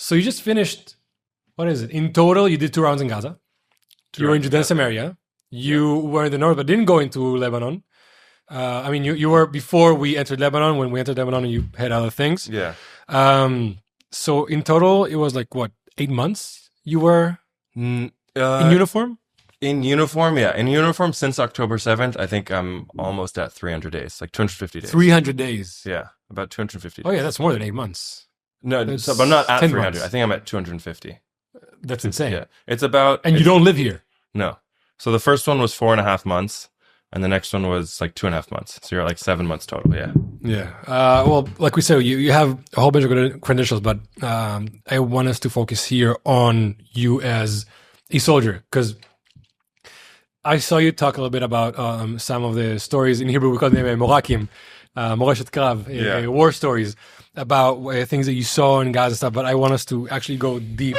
So you just finished, what is it? In total, you did 2 rounds in Gaza. You were in Judea and Samaria. You were in the north, but didn't go into Lebanon. I mean, you were before we entered Lebanon. When we entered Lebanon, you had other things. Yeah. So in total, it was like, what, 8 months you were in uniform? In uniform, yeah. In uniform since October 7th, I think I'm almost at 300 days, like 250 days. 300 days. Yeah, about 250 days. Oh, yeah, that's more than 8 months. No, That's so, but I'm not at 10 300. months. I think I'm at 250. That's insane. Yeah. It's about... And you don't live here. No. So the first one was 4.5 months, and the next one was like 2.5 months. So you're at like 7 months total, yeah. Yeah. Well, like we said, you have a whole bunch of credentials, but I want us to focus here on you as a soldier, because I saw you talk a little bit about some of the stories. In Hebrew we call them morakim, moreshet krav, war stories about things that you saw in Gaza stuff. But I want us to actually go deep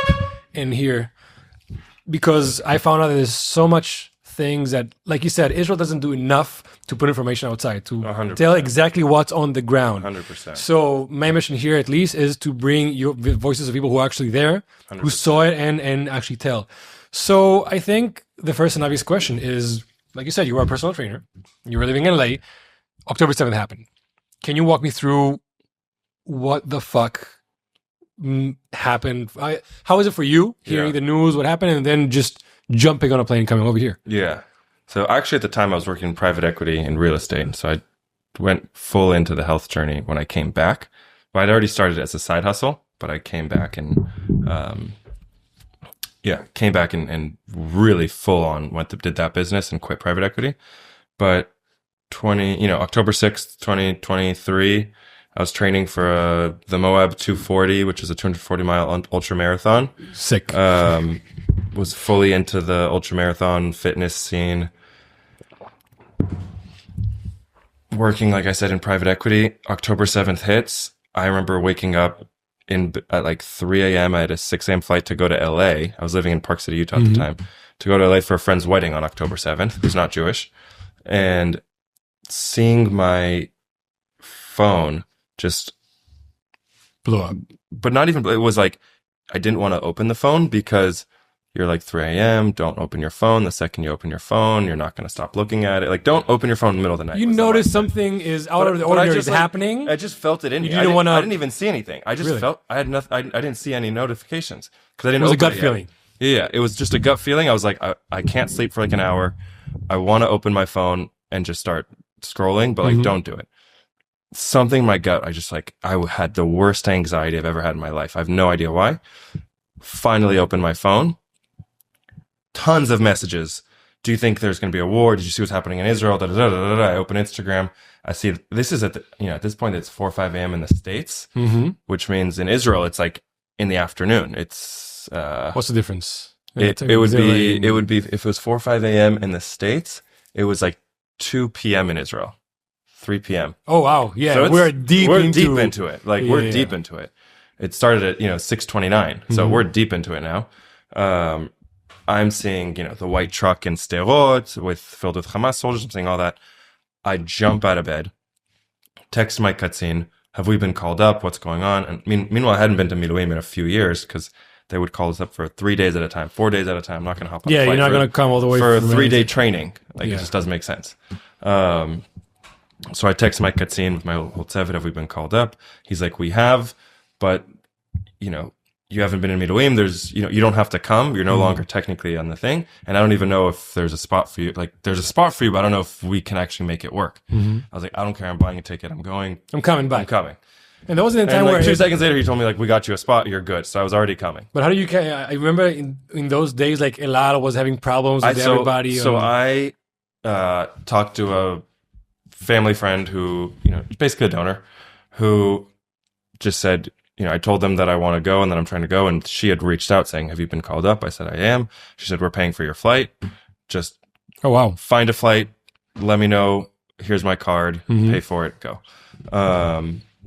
in here, because I found out that there's so much things that, like you said, Israel doesn't do enough to put information outside, to 100%. tell exactly what's on the ground. 100%. So my mission here, at least, is to bring your voices of people who are actually there, 100%. who saw it, and actually tell. So I think the first and obvious question is, like you said, you were a personal trainer. You were living in LA. October 7th happened. Can you walk me through what the fuck happened? How was it for you, hearing the news, what happened, and then just jumping on a plane and coming over here? Yeah. So actually at the time I was working in private equity in real estate. So I went full into the health journey when I came back. Well, I'd already started as a side hustle, but I came back and and really full on did that business and quit private equity. But October 6th, 2023, I was training for the Moab 240, which is a 240-mile ultra marathon. Sick. Was fully into the ultra marathon fitness scene. Working, like I said, in private equity. October 7th hits. I remember waking up at like 3 a.m. I had a 6 a.m. flight to go to LA. I was living in Park City, Utah at the time, to go to LA for a friend's wedding on October 7th, who's not Jewish. And seeing my phone just blew up. But not even, it was like, I didn't want to open the phone because you're like 3 a.m. Don't open your phone. The second you open your phone, you're not going to stop looking at it. Like, don't open your phone in the middle of the night. You notice something is out of the ordinary is happening. I just felt it in me. You didn't want to. I didn't even see anything. I just felt I had nothing. I didn't see any notifications because I didn't. It was a open gut feeling. Yeah, it was just a gut feeling. I was like, I can't sleep for like an hour. I want to open my phone and just start scrolling, but like, don't do it. Something in my gut. I had the worst anxiety I've ever had in my life. I have no idea why. Finally opened my phone. Tons of messages. Do you think there's going to be a war? Did you see what's happening in Israel? Da, da, da, da, da. I open Instagram. I see this is at this point it's 4 or 5 a.m. in the States, which means in Israel it's like in the afternoon. It's what's the difference? It would be if it was 4 or 5 a.m. in the States, it was like 2 p.m. in Israel, 3 p.m. Oh wow, yeah, So we're deep into it. Like we're deep into it. It started at 6:29, so we're deep into it now. I'm seeing, the white truck in Sderot filled with Hamas soldiers. I'm seeing all that. I jump out of bed, text my katzin, have we been called up? What's going on? And meanwhile, I hadn't been to Miluim in a few years because they would call us up for 3 days at a time, 4 days at a time. I'm not going to hop on a flight. You're not going to come all the way for a from 3-day training. Like, it just doesn't make sense. So I text my katzin with my whole tzevet, have we been called up? He's like, we have, but, you haven't been in Miluim. There's, you don't have to come. You're no longer technically on the thing. And I don't even know if there's a spot for you. Like, there's a spot for you, but I don't know if we can actually make it work. I was like, I don't care. I'm buying a ticket. I'm going. I'm coming back. I'm coming. And that wasn't the time where 2 seconds later, he told me, like, we got you a spot. You're good. So I was already coming. But how do you, I remember in those days, like, Elad was having problems with everybody. So I talked to a family friend who, basically a donor, who just said, I told them that I want to go and that I'm trying to go. And she had reached out saying, have you been called up? I said, I am. She said, we're paying for your flight. Just find a flight. Let me know. Here's my card. Pay for it. Go.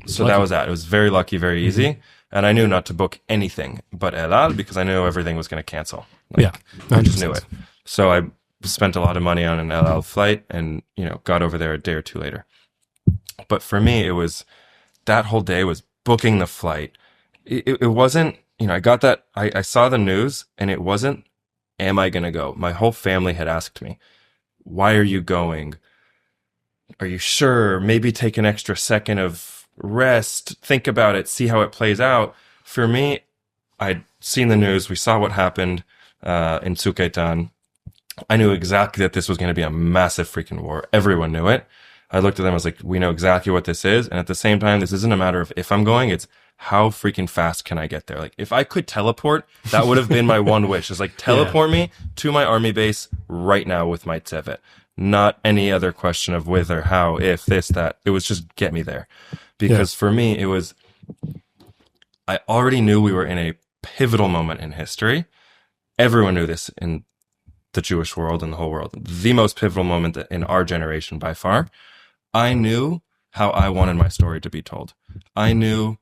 So that was that. It was very lucky, very easy. And I knew not to book anything but El Al because I knew everything was going to cancel. I just knew it. So I spent a lot of money on an El Al flight and, got over there a day or two later. But for me, it was that whole day was booking the flight. It wasn't I got that. I saw the news, and it wasn't, am I going to go? My whole family had asked me, why are you going? Are you sure? Maybe take an extra second of rest, think about it, see how it plays out. For me, I'd seen the news. We saw what happened in Sukeitan. I knew exactly that this was going to be a massive freaking war. Everyone knew it. I looked at them, I was like, we know exactly what this is. And at the same time, this isn't a matter of if I'm going, it's how freaking fast can I get there? Like, if I could teleport, that would have been my one wish. It's like, teleport me to my army base right now with my Tzevet. Not any other question of whether, how, if, this, that. It was just get me there. Because for me, it was, I already knew we were in a pivotal moment in history. Everyone knew this in the Jewish world and the whole world. The most pivotal moment in our generation by far. I knew how I wanted my story to be told. I knew,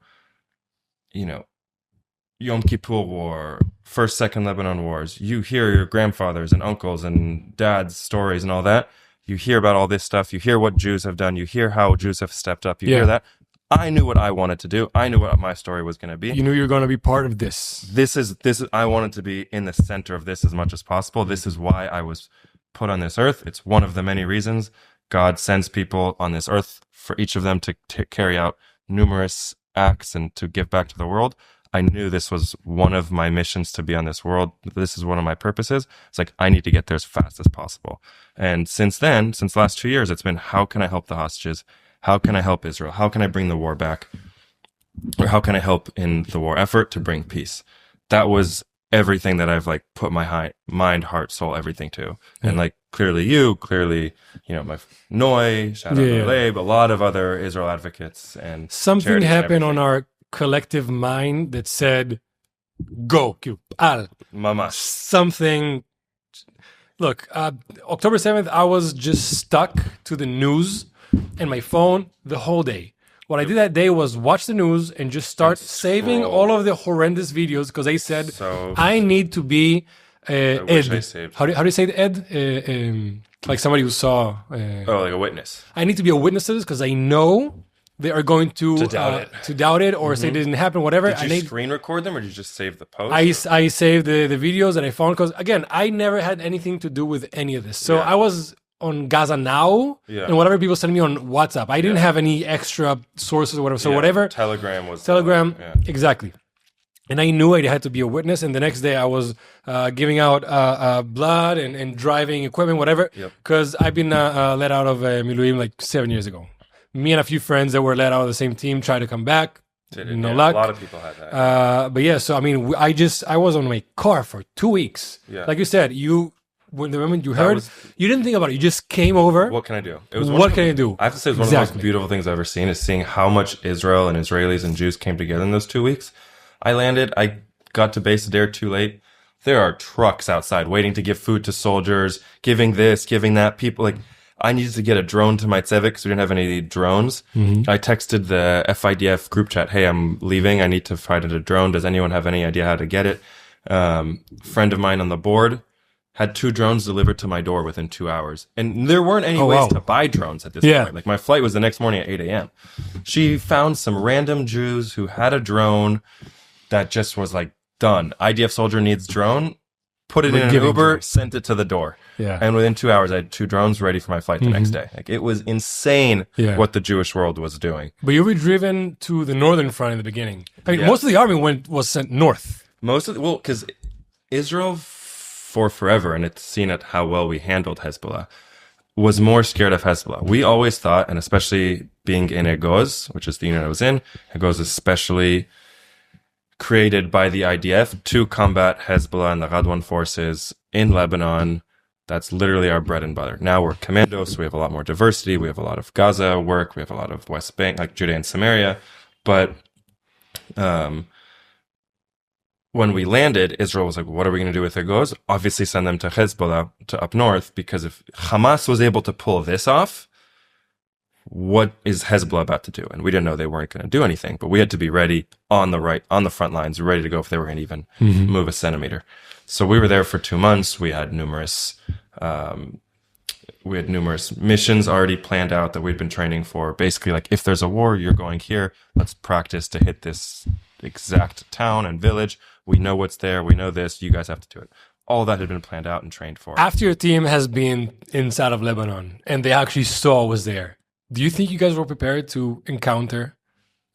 Yom Kippur War, First, Second Lebanon Wars. You hear your grandfathers and uncles and dads' stories and all that. You hear about all this stuff. You hear what Jews have done. You hear how Jews have stepped up. You hear that. I knew what I wanted to do. I knew what my story was going to be. You knew you were going to be part of this. This is, I wanted to be in the center of this as much as possible. This is why I was put on this earth. It's one of the many reasons God sends people on this earth for each of them to carry out numerous acts and to give back to the world. I knew this was one of my missions to be on this world. This is one of my purposes. It's like, I need to get there as fast as possible. And since then, since the last 2 years, it's been, how can I help the hostages? How can I help Israel? How can I bring the war back? Or how can I help in the war effort to bring peace? That was everything that I've put my mind, heart, soul, everything to. And clearly, my Noi, shout out to Leib, a lot of other Israel advocates and something happened on our collective mind that said, go, al. Mama. Something. Look, October 7th, I was just stuck to the news and my phone the whole day. What I did that day was watch the news and just start saving all of the horrendous videos because they said, I need to be Ed. How do you say the Ed? Like somebody who saw. Like a witness. I need to be a witness to this because I know they are going to doubt it or say it didn't happen, whatever. Did you screen record them or did you just save the post? I saved the videos and I found, because again, I never had anything to do with any of this. So I was on Gaza Now and whatever people send me on WhatsApp. I didn't have any extra sources or whatever. So whatever. Telegram was. Exactly. And I knew I had to be a witness. And the next day I was giving out blood and driving equipment, whatever. Because I've been let out of Miluim 7 years ago. Me and a few friends that were let out of the same team tried to come back. No luck. A lot of people had that. But yeah, so I mean, I was on my car for 2 weeks. Like you said, when the moment you heard, you didn't think about it. You just came over. What can I do? What can I do? I have to say, it's one of the most beautiful things I've ever seen is seeing how much Israel and Israelis and Jews came together in those 2 weeks. I landed. I got to base Adair too late. There are trucks outside waiting to give food to soldiers, giving this, giving that. People I needed to get a drone to my Tzevik because we didn't have any drones. I texted the FIDF group chat, hey, I'm leaving. I need to find a drone. Does anyone have any idea how to get it? Friend of mine on the board had 2 drones delivered to my door within 2 hours. And there weren't any ways to buy drones at this point. My flight was the next morning at 8 a.m. She found some random Jews who had a drone that just was done. IDF soldier needs drone. Put it in an Uber, sent it to the door. And within 2 hours, I had 2 drones ready for my flight the next day. It was insane what the Jewish world was doing. But you were driven to the northern front in the beginning. I mean, most of the army was sent north. Because Israel, for forever, and it's seen at how well we handled Hezbollah, was more scared of Hezbollah. We always thought, and especially being in Egoz, which is the unit I was in, Egoz is specially created by the IDF to combat Hezbollah and the Radwan forces in Lebanon. That's literally our bread and butter. Now we're commandos, so we have a lot more diversity. We have a lot of Gaza work. We have a lot of West Bank, Judea and Samaria. But when we landed, Israel was like, what are we going to do with Egoz? Obviously send them to Hezbollah, to up north, because if Hamas was able to pull this off, what is Hezbollah about to do? And we didn't know they weren't going to do anything, but we had to be ready on the front lines, ready to go if they were going to even move a centimeter. So we were there for 2 months. We had numerous missions already planned out that we'd been training for. Basically, if there's a war, you're going here. Let's practice to hit this exact town and village. We know what's there. We know this. You guys have to do it. All that had been planned out and trained for. After your team has been inside of Lebanon and they actually saw what was there, do you think you guys were prepared to encounter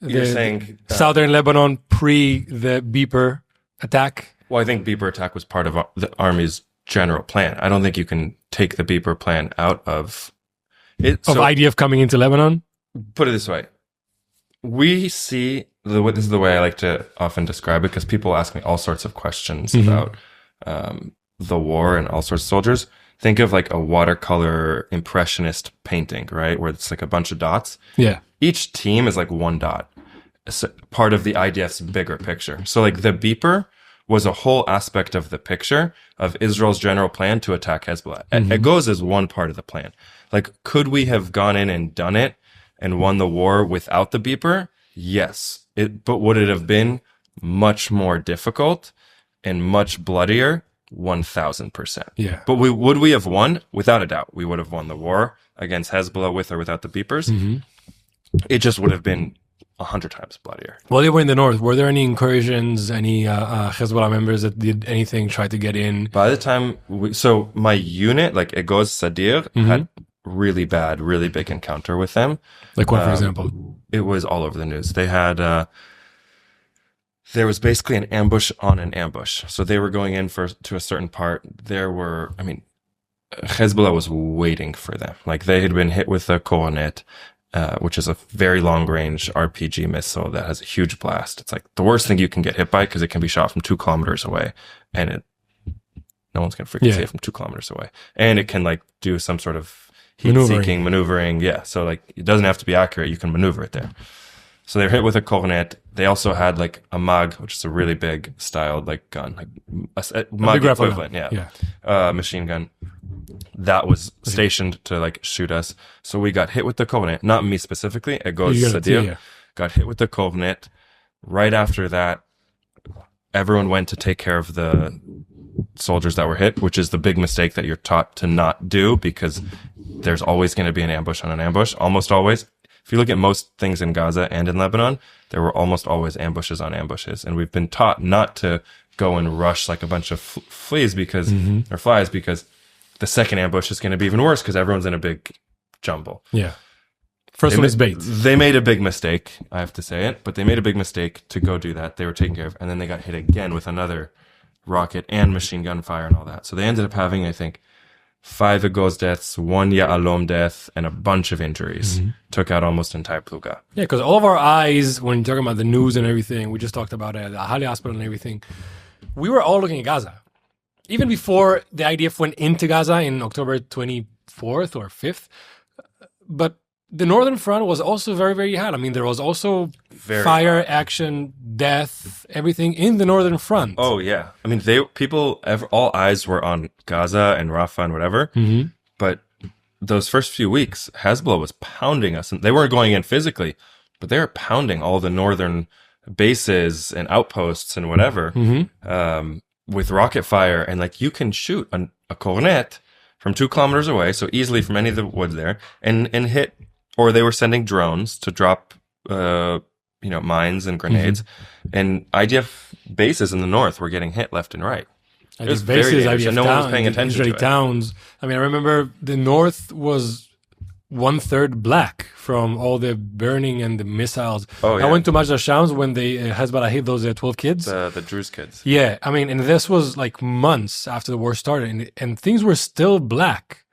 You're saying southern Lebanon pre the Beeper attack? Well, I think Beeper attack was part of the Army's general plan. I don't think you can take the Beeper plan out of it. Of IDF coming into Lebanon? Put it this way. We see, this is the way I like to often describe it, because people ask me all sorts of questions about the war and all sorts of soldiers. Think of like a watercolor impressionist painting, right? Where it's like a bunch of dots. Yeah. Each team is like one dot, part of the IDF's bigger picture. So like the Beeper was a whole aspect of the picture of Israel's general plan to attack Hezbollah. It goes as one part of the plan. Like, could we have gone in and done it and won the war without the Beeper? Yes. But would it have been much more difficult and much bloodier? 1,000%. Yeah. But would we have won? Without a doubt. We would have won the war against Hezbollah with or without the Beepers. It just would have been 100 times bloodier. While you were in the north, were there any incursions, any Hezbollah members that did anything, tried to get in? By the time so my unit, like Egoz Sadir, had really bad, really big encounter with them. Like what, for example? It was all over the news. They had, there was basically an ambush on an ambush. So they were going in to a certain part. Hezbollah was waiting for them. Like they had been hit with a Coronet, which is a very long range RPG missile that has a huge blast. It's like the worst thing you can get hit by because it can be shot from 2 kilometers away, and no one's gonna freaking see it from 2 kilometers away. And it can like do some sort of heat-seeking maneuvering. Yeah, so like it doesn't have to be accurate. You can maneuver it there. So they were hit with a Coronet. They also had like a MAG, which is a really big styled like gun, like a MAG equivalent, machine gun. That was stationed to like shoot us. So we got hit with the Coronet. Not me specifically. Egoz Sadir got hit with the Coronet. Right after that, everyone went to take care of the soldiers that were hit, which is the big mistake that you're taught to not do, because there's always going to be an ambush on an ambush. Almost always. If you look at most things in Gaza and in Lebanon, there were almost always ambushes on ambushes. And we've been taught not to go and rush like a bunch of flies because the second ambush is going to be even worse because everyone's in a big jumble. Yeah. First one is bait. They made a big mistake, I have to say it, but they made a big mistake to go do that. They were taken care of, and then they got hit again with another rocket and machine gun fire and all that. So they ended up having, I think, 5 Egoz deaths, 1 Ya'alom death, and a bunch of injuries. Took out almost entire Pluga. Yeah, because all of our eyes, when you're talking about the news and everything, we just talked about the Ahali Hospital and everything, we were all looking at Gaza. Even before the IDF went into Gaza in October 24th or 5th. But the Northern Front was also very, very hot. I mean, there was also fire, action, death, everything in the Northern Front. Oh, yeah. I mean, all eyes were on Gaza and Rafah and whatever. But those first few weeks, Hezbollah was pounding us. And they weren't going in physically, but they were pounding all the northern bases and outposts and whatever with rocket fire. And like, you can shoot a Coronet from 2 kilometers away, so easily from any of the woods there, and hit. Or they were sending drones to drop, mines and grenades, and IDF bases in the north were getting hit left and right. It was very dangerous, and no one was paying attention to it. Towns. I mean, I remember the north was 1/3 black from all the burning and the missiles. Oh, yeah. I went to Majda Shams when they Hezbollah hit those 12 kids. The Druze kids. Yeah, I mean, and this was like months after the war started, and things were still black.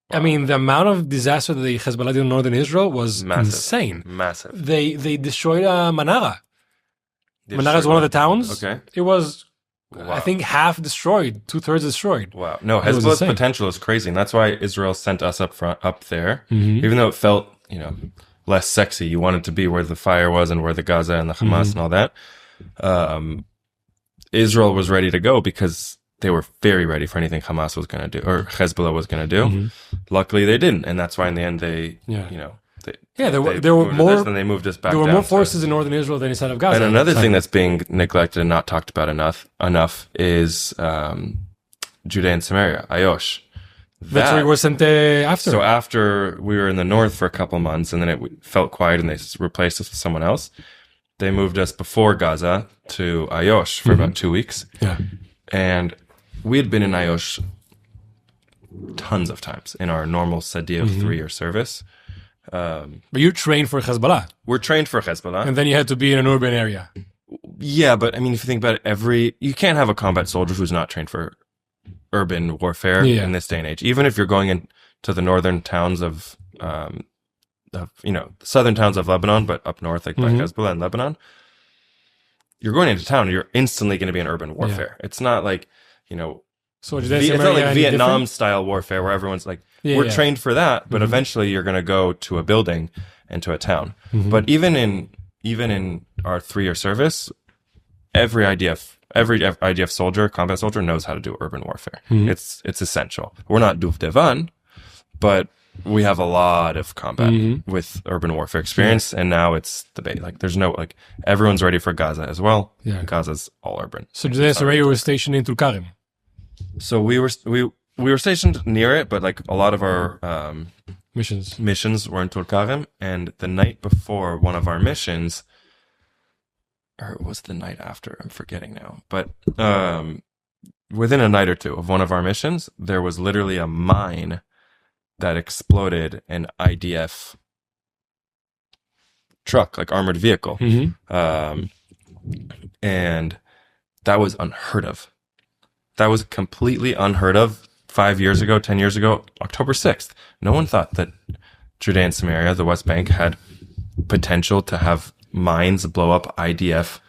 Wow. I mean, the amount of disaster that the Hezbollah did in northern Israel was insane. Massive. They destroyed Manara. Manara is one of the towns. Okay. It was, I think, half destroyed, 2/3 destroyed. Wow. No, Hezbollah's potential is crazy, and that's why Israel sent us up there. Even though it felt, less sexy. You wanted to be where the fire was and where the Gaza and the Hamas and all that. Israel was ready to go because they were very ready for anything Hamas was going to do or Hezbollah was going to do. Luckily, they didn't, and that's why in the end they there were more. Then they moved us back. There were more forces in northern Israel than inside of Gaza. And another thing that's being neglected and not talked about enough is Judea and Samaria, Ayosh. That's where we were sent after. So after we were in the north for a couple months, and then it felt quiet, and they replaced us with someone else. they moved us before Gaza to Ayosh for about 2 weeks. Yeah. And we had been in Ayosh tons of times in our normal Sadih 3-year service. But you trained for Hezbollah. We're trained for Hezbollah. And then you had to be in an urban area. Yeah, but I mean, if you think about it, you can't have a combat soldier who's not trained for urban warfare in this day and age. Even if you're going into the northern towns of southern towns of Lebanon, but up north, like by Hezbollah and Lebanon, you're going into town, you're instantly going to be in urban warfare. It's not like, so it's not like Vietnam style warfare where everyone's like, we're trained for that, but eventually you're going to go to a building and to a town. But even in our 3-year service, every IDF soldier, combat soldier, knows how to do urban warfare. It's essential. We're not Duvdevan, but we have a lot of combat with urban warfare experience, and now it's debate. Like, there's no, like, everyone's ready for Gaza as well. Yeah. Gaza's all urban. So Judea Samaria was stationed in Tulkarem. So we were stationed near it, but like a lot of our missions were in Tulkarem, and the night before one of our missions, or it was the night after, I'm forgetting now, but within a night or two of one of our missions, there was literally a mine that exploded an IDF truck, like armored vehicle. And that was unheard of. That was completely unheard of 5 years ago, 10 years ago, October 6th. No one thought that Judea and Samaria, the West Bank, had potential to have mines blow up IDF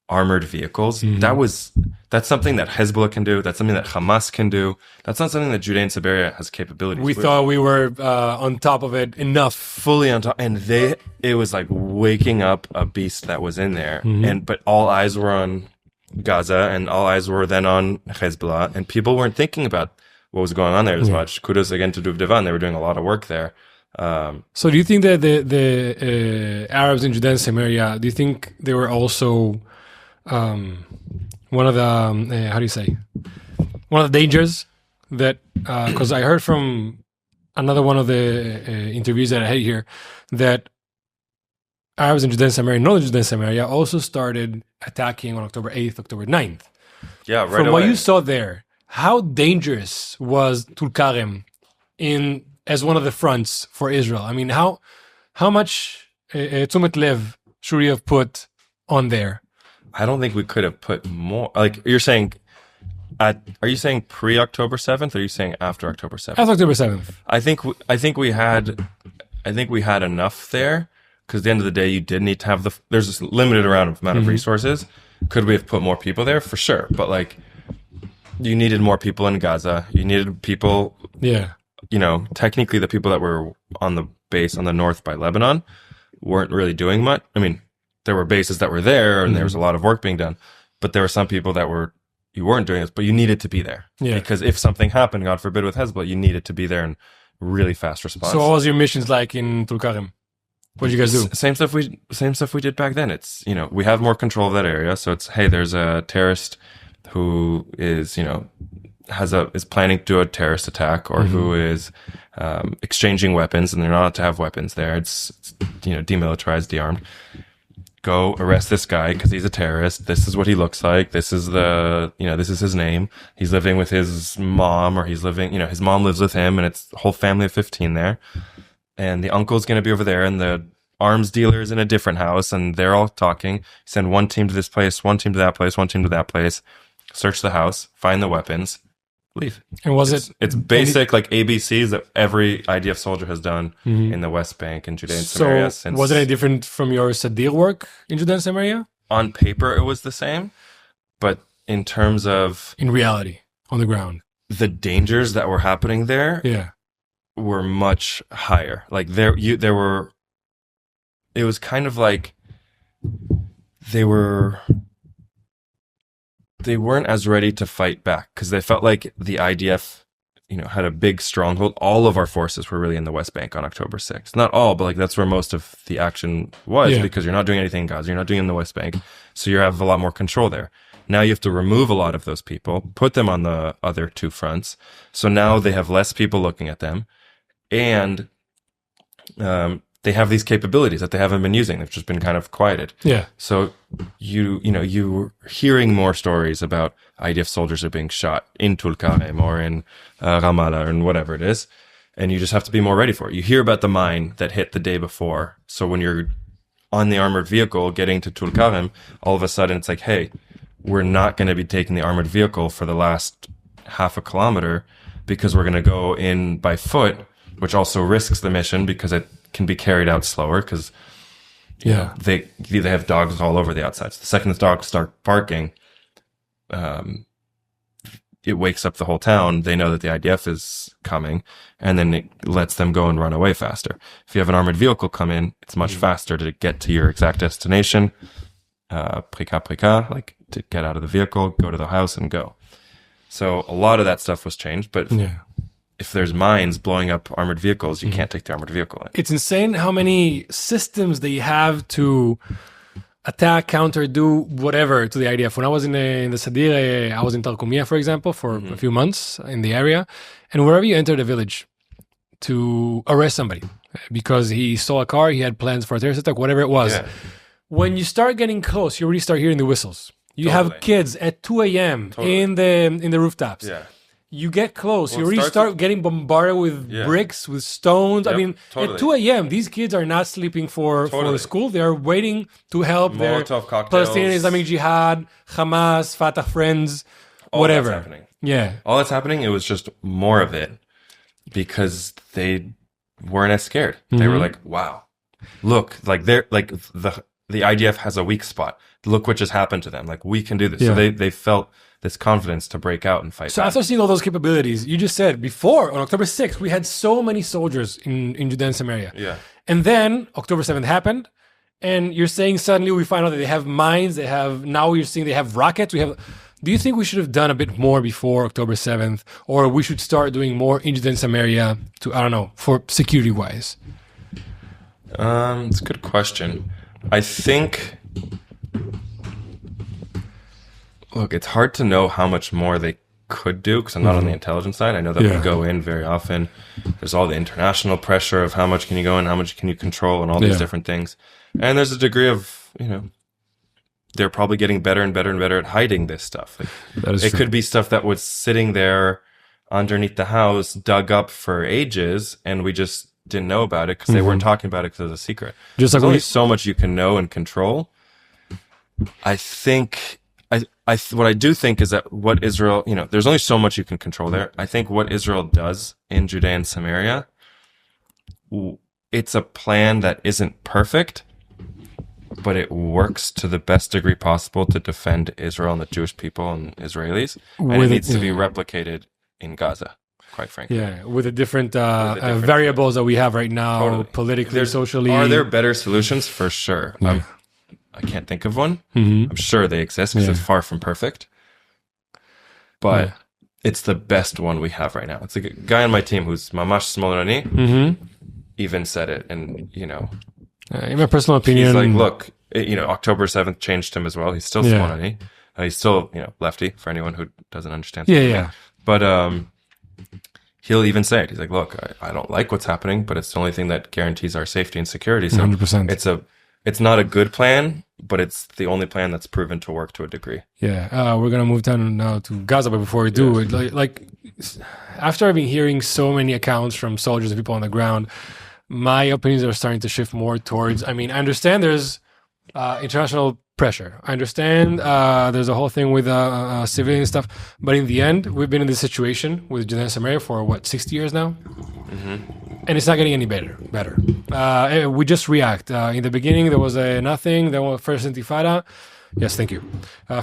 armored vehicles. That's something that Hezbollah can do. That's something that Hamas can do. That's not something that Judea and Samaria has capabilities. We thought we were on top of it enough. Fully on top. And it was like waking up a beast that was in there. But all eyes were on Gaza, and all eyes were then on Hezbollah, and people weren't thinking about what was going on there as much. Kudos again to Duvdevan. They were doing a lot of work there. So do you think that the Arabs in Judea and Samaria, do you think they were also one of the one of the dangers that because I heard from another one of the interviews that I had here that Arabs in Judea and Samaria, northern Judea and Samaria, also started attacking on October 8th, October 9th. Yeah, right From away. what you saw there, how dangerous was Tulkarem as one of the fronts for Israel? I mean, how much Tzumet Lev should we have put on there? I don't think we could have put more. Like, you're saying, are you saying pre-October 7th, or are you saying after October 7th? After October 7th. I think we had enough there, because at the end of the day, you did need to have there's this limited amount of resources. Could we have put more people there? For sure. But like, you needed more people in Gaza. You needed people. Yeah. Technically the people that were on the base on the north by Lebanon weren't really doing much. I mean, there were bases that were there, and there was a lot of work being done, but there were some people that you weren't doing this, but you needed to be there. Yeah. Because if something happened, God forbid, with Hezbollah, you needed to be there in really fast response. So what was your missions like in Tulkarem? What did you guys do? Same stuff we did back then. It's, we have more control of that area. So it's, hey, there's a terrorist who is, is planning to do a terrorist attack, or who is exchanging weapons, and they're not allowed to have weapons there. It's demilitarized, dearmed. Go arrest this guy because he's a terrorist. This is what he looks like. This is this is his name. He's living with his mom, or his mom lives with him, and it's a whole family of 15 there. And the uncle's going to be over there, and the arms dealer is in a different house, and they're all talking. Send one team to this place, one team to that place, one team to that place. Search the house, find the weapons, leave. And it's basic like ABCs that every IDF soldier has done in the West Bank and Judea and Samaria. So was it any different from your Sadir work in Judea and Samaria? On paper, it was the same, but in terms of in reality, on the ground, the dangers that were happening there, were much higher. Like there were. It was kind of like they weren't as ready to fight back, because they felt like the IDF, had a big stronghold. All of our forces were really in the West Bank on October 6th. Not all, but like that's where most of the action was, because you're not doing anything in Gaza, you're not doing it in the West Bank, so you have a lot more control there. Now you have to remove a lot of those people, put them on the other two fronts. So now they have less people looking at them, and they have these capabilities that they haven't been using. They've just been kind of quieted. Yeah. So you're hearing more stories about IDF soldiers are being shot in Tulkarem or in Ramallah or whatever it is. And you just have to be more ready for it. You hear about the mine that hit the day before. So when you're on the armored vehicle getting to Tulkarem, all of a sudden it's like, hey, we're not going to be taking the armored vehicle for the last half a kilometer because we're going to go in by foot, which also risks the mission because it can be carried out slower because they have dogs all over the outside. So the second the dogs start barking, it wakes up the whole town. They know that the IDF is coming, and then it lets them go and run away faster. If you have an armored vehicle come in, it's much faster to get to your exact destination. Prika, like to get out of the vehicle, go to the house, and go. So a lot of that stuff was changed, but if there's mines blowing up armored vehicles, you can't take the armored vehicle in. It's insane how many systems they have to attack, counter, do whatever to the IDF. When I was in the Sadir, I was in Tarkumia, for example, for a few months in the area. And wherever you enter the village to arrest somebody because he saw a car, he had plans for a terrorist attack, whatever it was. Yeah. When you start getting close, you already start hearing the whistles. You have kids at 2 a.m. in the rooftops. Yeah. You get close. You already start getting bombarded with bricks, with stones. Yep, I mean, at 2 a.m., these kids are not sleeping for school. They are waiting to help Molotov their cocktails. Palestinian Islamic Jihad, Hamas, Fatah friends, whatever. That's happening. Yeah. All that's happening, it was just more of it because they weren't as scared. They were like, wow, look, like they're like the IDF has a weak spot. Look what just happened to them. Like, we can do this. Yeah. So they felt this confidence to break out and fight. So after seeing all those capabilities, you just said before on October 6th, we had so many soldiers in Judea and Samaria. Yeah. And then October 7th happened. And you're saying suddenly we find out that they have mines. Now you're seeing they have rockets. Do you think we should have done a bit more before October 7th? Or we should start doing more in Judea and Samaria to, I don't know, for security wise? It's a good question. I think, look, it's hard to know how much more they could do because I'm not on the intelligence side. I know that we go in very often. There's all the international pressure of how much can you go in, how much can you control, and all these different things. And there's a degree of, they're probably getting better and better and better at hiding this stuff. Like, that is it true. could be stuff that was sitting there underneath the house, dug up for ages, and we just didn't know about it because they weren't talking about it because it was a secret. Just There's like only so much you can know and control. I think, what I do think is that what Israel, there's only so much you can control there. I think what Israel does in Judea and Samaria, it's a plan that isn't perfect, but it works to the best degree possible to defend Israel and the Jewish people and Israelis. And it needs to be replicated in Gaza, quite frankly. Yeah, with the different variables that we have right now, politically, socially. Are there better solutions? For sure. Yeah. I can't think of one. I'm sure they exist because it's far from perfect. But it's the best one we have right now. It's a guy on my team who's Mamash Smolrani. Even said it, and in my personal opinion, he's like, look, October 7th changed him as well. He's still Smolrani. He's still, lefty for anyone who doesn't understand. Yeah. But he'll even say it. He's like, look, I don't like what's happening, but it's the only thing that guarantees our safety and security. So 100%. It's not a good plan, but it's the only plan that's proven to work to a degree. Yeah, we're gonna move down now to Gaza, but before we do, like after I've been hearing so many accounts from soldiers and people on the ground, my opinions are starting to shift more towards. I mean, I understand there's international pressure. I understand there's a whole thing with civilian stuff, but in the end, we've been in this situation with Judea and Samaria for 60 years now. And it's not getting any better. We just react. In the beginning, there was nothing. Then first Intifada. Yes, thank you.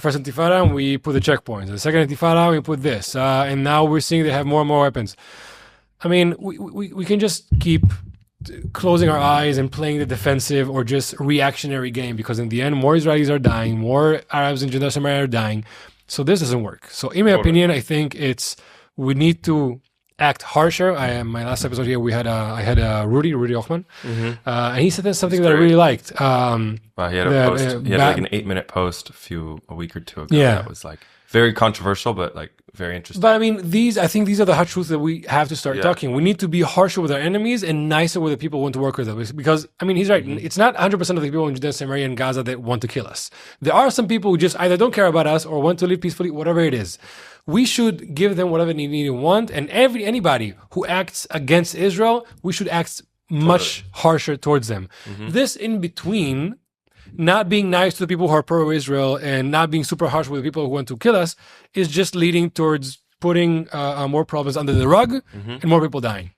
First Intifada, and we put the checkpoints. The second Intifada, we put this. And now we're seeing they have more and more weapons. I mean, we can just keep closing our eyes and playing the defensive or just reactionary game because in the end, more Israelis are dying, more Arabs in Judea and Samaria are dying. So this doesn't work. So in my opinion, I think we need to act harsher. My last episode here, I had Rudy Ochman, and he said something that I really liked. He had a post. He had like an 8-minute post a week or two ago. Yeah. That was like very controversial, but like very interesting. But I mean, I think these are the hard truths that we have to start talking. We need to be harsher with our enemies and nicer with the people who want to work with us. Because, I mean, he's right. It's not 100% of the people in Judea, Samaria, and Gaza that want to kill us. There are some people who just either don't care about us or want to live peacefully, whatever it is. We should give them whatever they need and want. And anybody who acts against Israel, we should act much harsher towards them. This in between, not being nice to the people who are pro-Israel and not being super harsh with the people who want to kill us, is just leading towards putting more problems under the rug and more people dying.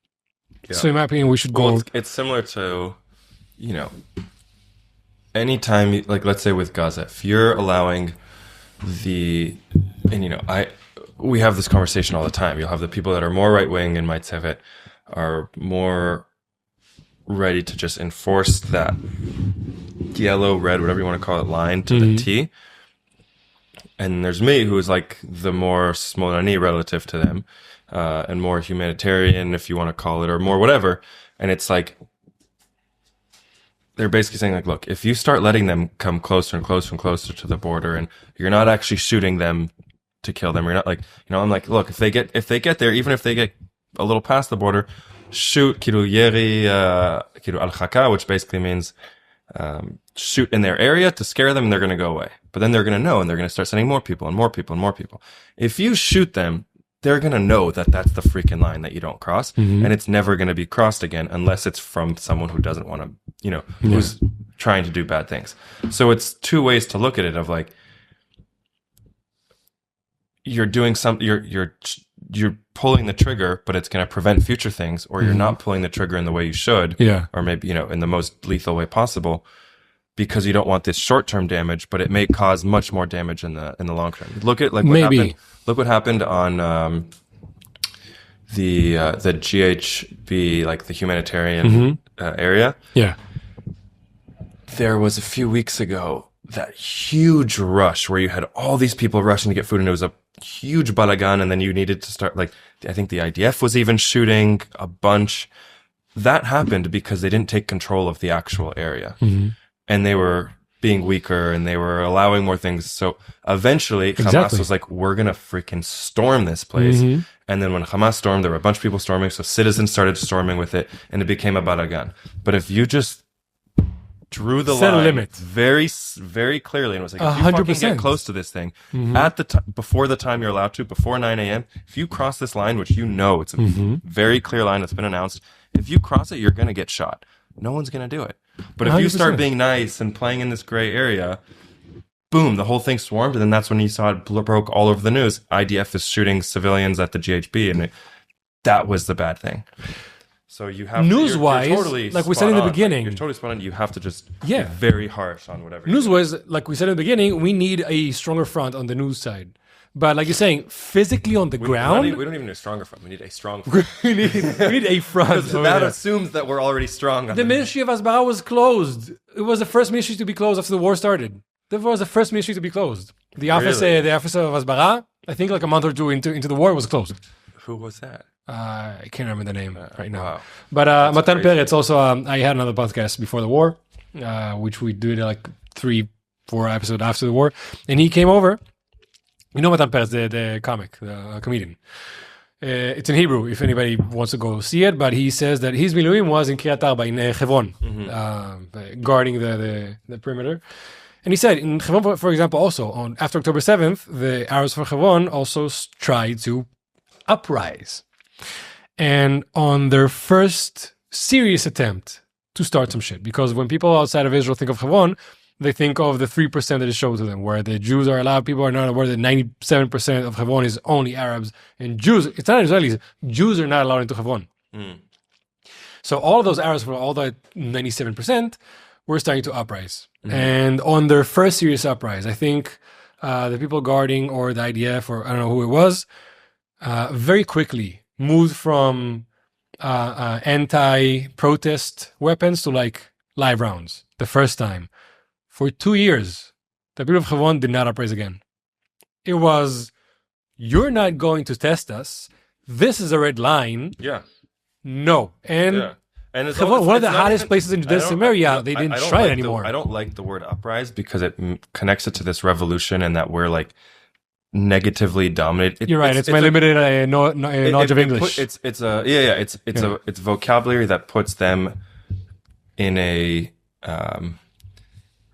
Yeah. So in my opinion, we should go... It's similar to, anytime, like let's say with Gaza, if you're allowing we have this conversation all the time. You'll have the people that are more right-wing in my Tzevet are more ready to just enforce that yellow, red, whatever you want to call it, line to the T. And there's me, who is like the more smolani relative to them, and more humanitarian, if you want to call it, or more whatever. And it's like, they're basically saying like, look, if you start letting them come closer and closer and closer to the border, and you're not actually shooting them to kill them, you're not like, I'm like, look, if they get there, even if they get a little past the border, shoot kiru yeri, kiru al-khaka, which basically means shoot in their area to scare them, and they're going to go away. But then they're going to know, and they're going to start sending more people and more people and more people. If you shoot them, they're going to know that that's the freaking line that you don't cross, and it's never going to be crossed again unless it's from someone who doesn't want to, who's trying to do bad things. So it's two ways to look at it, of like, you're doing something, you're pulling the trigger, but it's going to prevent future things, or you're not pulling the trigger in the way you should, or maybe, in the most lethal way possible, because you don't want this short-term damage, but it may cause much more damage in the long term. Look at like what happened. Look what happened on the GHB, like the humanitarian area. Yeah, there was a few weeks ago that huge rush where you had all these people rushing to get food, and it was a huge balagan, and then you needed to start, like, I think the IDF was even shooting a bunch. That happened because they didn't take control of the actual area. And they were being weaker, and they were allowing more things. So eventually Hamas was like, we're going to freaking storm this place. And then when Hamas stormed, there were a bunch of people storming. So citizens started storming with it, and it became a balagan. But if you just drew the line very, very clearly, and it was like, if you fucking get close to this thing at the before the time you're allowed to, before 9 a.m., if you cross this line, which it's a very clear line that's been announced, if you cross it, you're going to get shot. No one's going to do it. But if 100%. You start being nice and playing in this gray area, boom, the whole thing swarmed, and then that's when you saw it broke all over the news. IDF is shooting civilians at the GHB, and that was the bad thing. So you have news-wise, totally like we said in the beginning, you're totally spot on. You have to just be very harsh on whatever. News-wise, like we said in the beginning, we need a stronger front on the news side. But like you're saying, physically on the ground... We don't even need a stronger front. We need a strong front. we need a front. That assumes that we're already strong. The Ministry of Hasbara was closed. It was the first ministry to be closed after the war started. That was the first ministry to be closed. The office of Hasbara, I think like a month or two into the war, was closed. Who was that? I can't remember the name right now. Wow. But Matan Peretz also, I had another podcast before the war, which we did like 3-4 episodes after the war. And he came over. You know Matan Peretz, the comic, the comedian. It's in Hebrew, if anybody wants to go see it. But he says that his miluim was in Kiryat Arba, in Hebron, guarding the perimeter. And he said, in Hebron, for example, also, after October 7th, the Arabs from Hebron also tried to uprise. And on their first serious attempt to start some shit, because when people outside of Israel think of Hebron, they think of the 3% that is shown to them, where the Jews are allowed, people are not aware that 97% of Hebron is only Arabs, and Jews, it's not Israelis, Jews are not allowed into Hebron. So all of those Arabs, all that 97%, were starting to uprise. And on their first serious uprise, I think the people guarding, or the IDF, or I don't know who it was, very quickly moved from anti-protest weapons to like live rounds the first time. For 2 years, the people of Hebron did not uprise again. It was, you're not going to test us. This is a red line. Yeah. No. And it's Hebron, one of the hottest places in Judea Samaria, they didn't try it anymore. I don't like the word uprise because it connects it to this revolution, and that we're like negatively dominated. You're right. It's my limited knowledge of English. It's vocabulary that puts them in a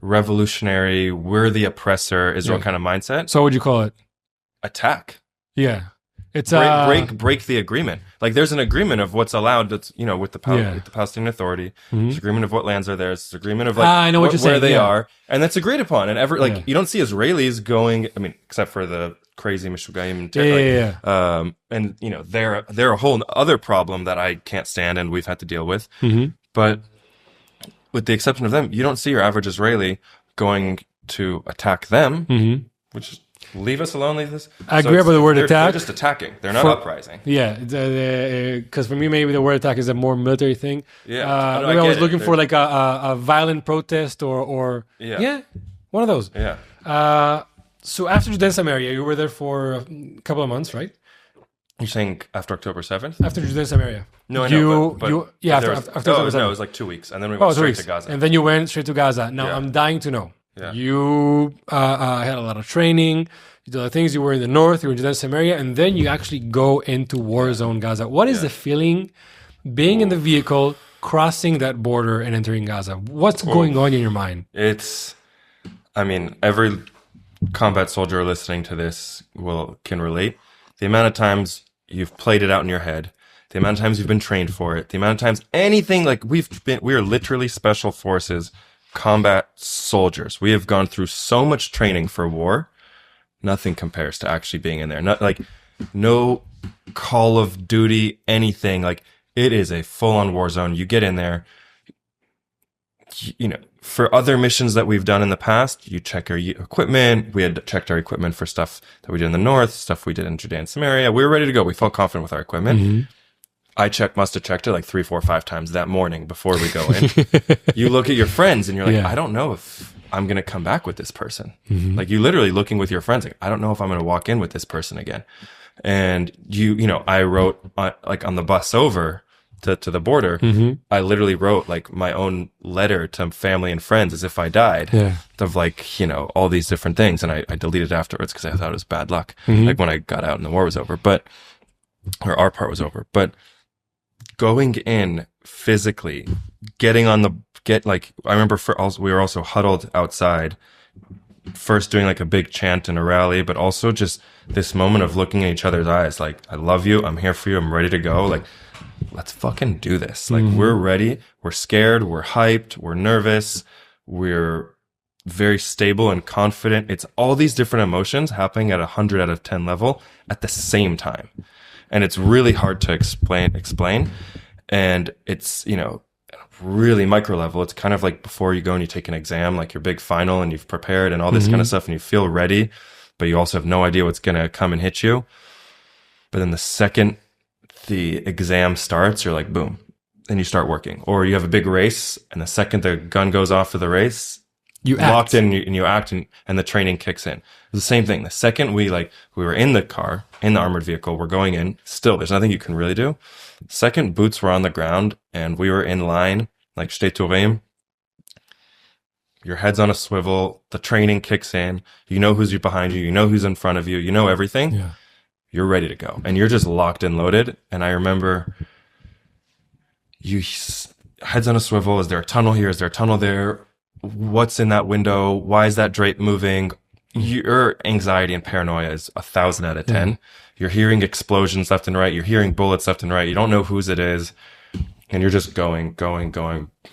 revolutionary, we're the oppressor Israel kind of mindset. So what would you call it? Attack. Yeah. It's break the agreement. Like there's an agreement of what's allowed. That's with the Palestinian Authority. There's agreement of what lands are there. There's agreement of like I know what you're saying. Where they are, and that's agreed upon. And you don't see Israelis going. I mean, except for the crazy Mishugayim. And they're a whole other problem that I can't stand, and we've had to deal with. But with the exception of them, you don't see your average Israeli going to attack them, which is. Leave us alone. Leave this. I agree about the word attack. They're just attacking. They're not uprising. Yeah, because for me, maybe the word attack is a more military thing. Yeah, I was looking for like a violent protest or one of those. Yeah. So after Judean Samaria, you were there for a couple of months, right? You're saying after October 7th? After Judean Samaria. No, I know. After October 7th. No, it was like 2 weeks, and then we went straight to Gaza. And then you went straight to Gaza. Now I'm dying to know. Yeah. You had a lot of training. You did the things. You were in the north. You were in Judean Samaria, and then you actually go into war zone Gaza. What is the feeling being in the vehicle, crossing that border, and entering Gaza? What's going on in your mind? Every combat soldier listening to this can relate. The amount of times you've played it out in your head, the amount of times you've been trained for it, the amount of times anything like we are literally special forces. Combat soldiers. We have gone through so much training for war. Nothing compares to actually being in there. Not like no Call of Duty, anything. Like it is a full-on war zone. You get in there. For other missions that we've done in the past, you check our equipment. We had checked our equipment for stuff that we did in the north, stuff we did in Judea and Samaria. We were ready to go. We felt confident with our equipment. I must have checked it like 3, 4, 5 times that morning before we go in. You look at your friends and you're like, I don't know if I'm going to come back with this person. Like you literally looking with your friends, like, I don't know if I'm going to walk in with this person again. And I wrote like on the bus over to the border, I literally wrote like my own letter to family and friends as if I died of like, all these different things. And I deleted it afterwards because I thought it was bad luck. Like when I got out and the war was over, or our part was over, but going in physically, getting on I remember we were also huddled outside, first doing like a big chant and a rally, but also just this moment of looking at each other's eyes, like, I love you, I'm here for you, I'm ready to go, like, let's fucking do this. Like, we're ready, we're scared, we're hyped, we're nervous, we're very stable and confident. It's all these different emotions happening at 100 out of 10 level at the same time. And it's really hard to explain. And it's, really micro level. It's kind of like before you go and you take an exam, like your big final and you've prepared and all this kind of stuff and you feel ready, but you also have no idea what's going to come and hit you. But then the second the exam starts, you're like, boom, and you start working. Or you have a big race and the second the gun goes off for the race, you locked in and you act and the training kicks in. It's the same thing. The second we were in the car, in the armored vehicle, we're going in, still, there's nothing you can really do. Second, boots were on the ground and we were in line, like Shtei Turim. Your head's on a swivel, the training kicks in, you know who's behind you, you know who's in front of you, you know everything. Yeah. You're ready to go. And you're just locked and loaded. And I remember head's on a swivel. Is there a tunnel here? Is there a tunnel there? What's in that window? Why is that drape moving? Your anxiety and paranoia is 1,000 out of 10. You're hearing explosions left and right. You're hearing bullets left and right. You don't know whose it is. And you're just going,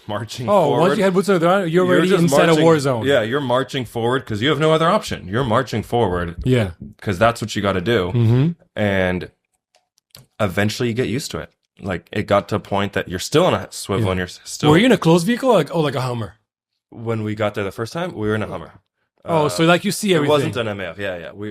marching forward. Once you had boots on the ground, you're already inside a war zone. Yeah, you're marching forward because you have no other option. You're marching forward. Yeah. Because that's what you got to do. And eventually you get used to it. Like, it got to a point that you're still on a swivel and you're still... Were you in a closed vehicle or like a Hummer? When we got there the first time, we were in a Hummer. So like you see everything. It wasn't an MF,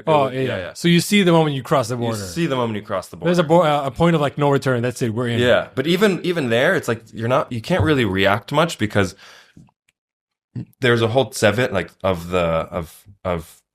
yeah. So you see the moment you cross the border. You see the moment you cross the border. There's a point of like no return. That's it. We're in. Yeah, but even there, it's like you can't really react much because there's a whole tzevet like of the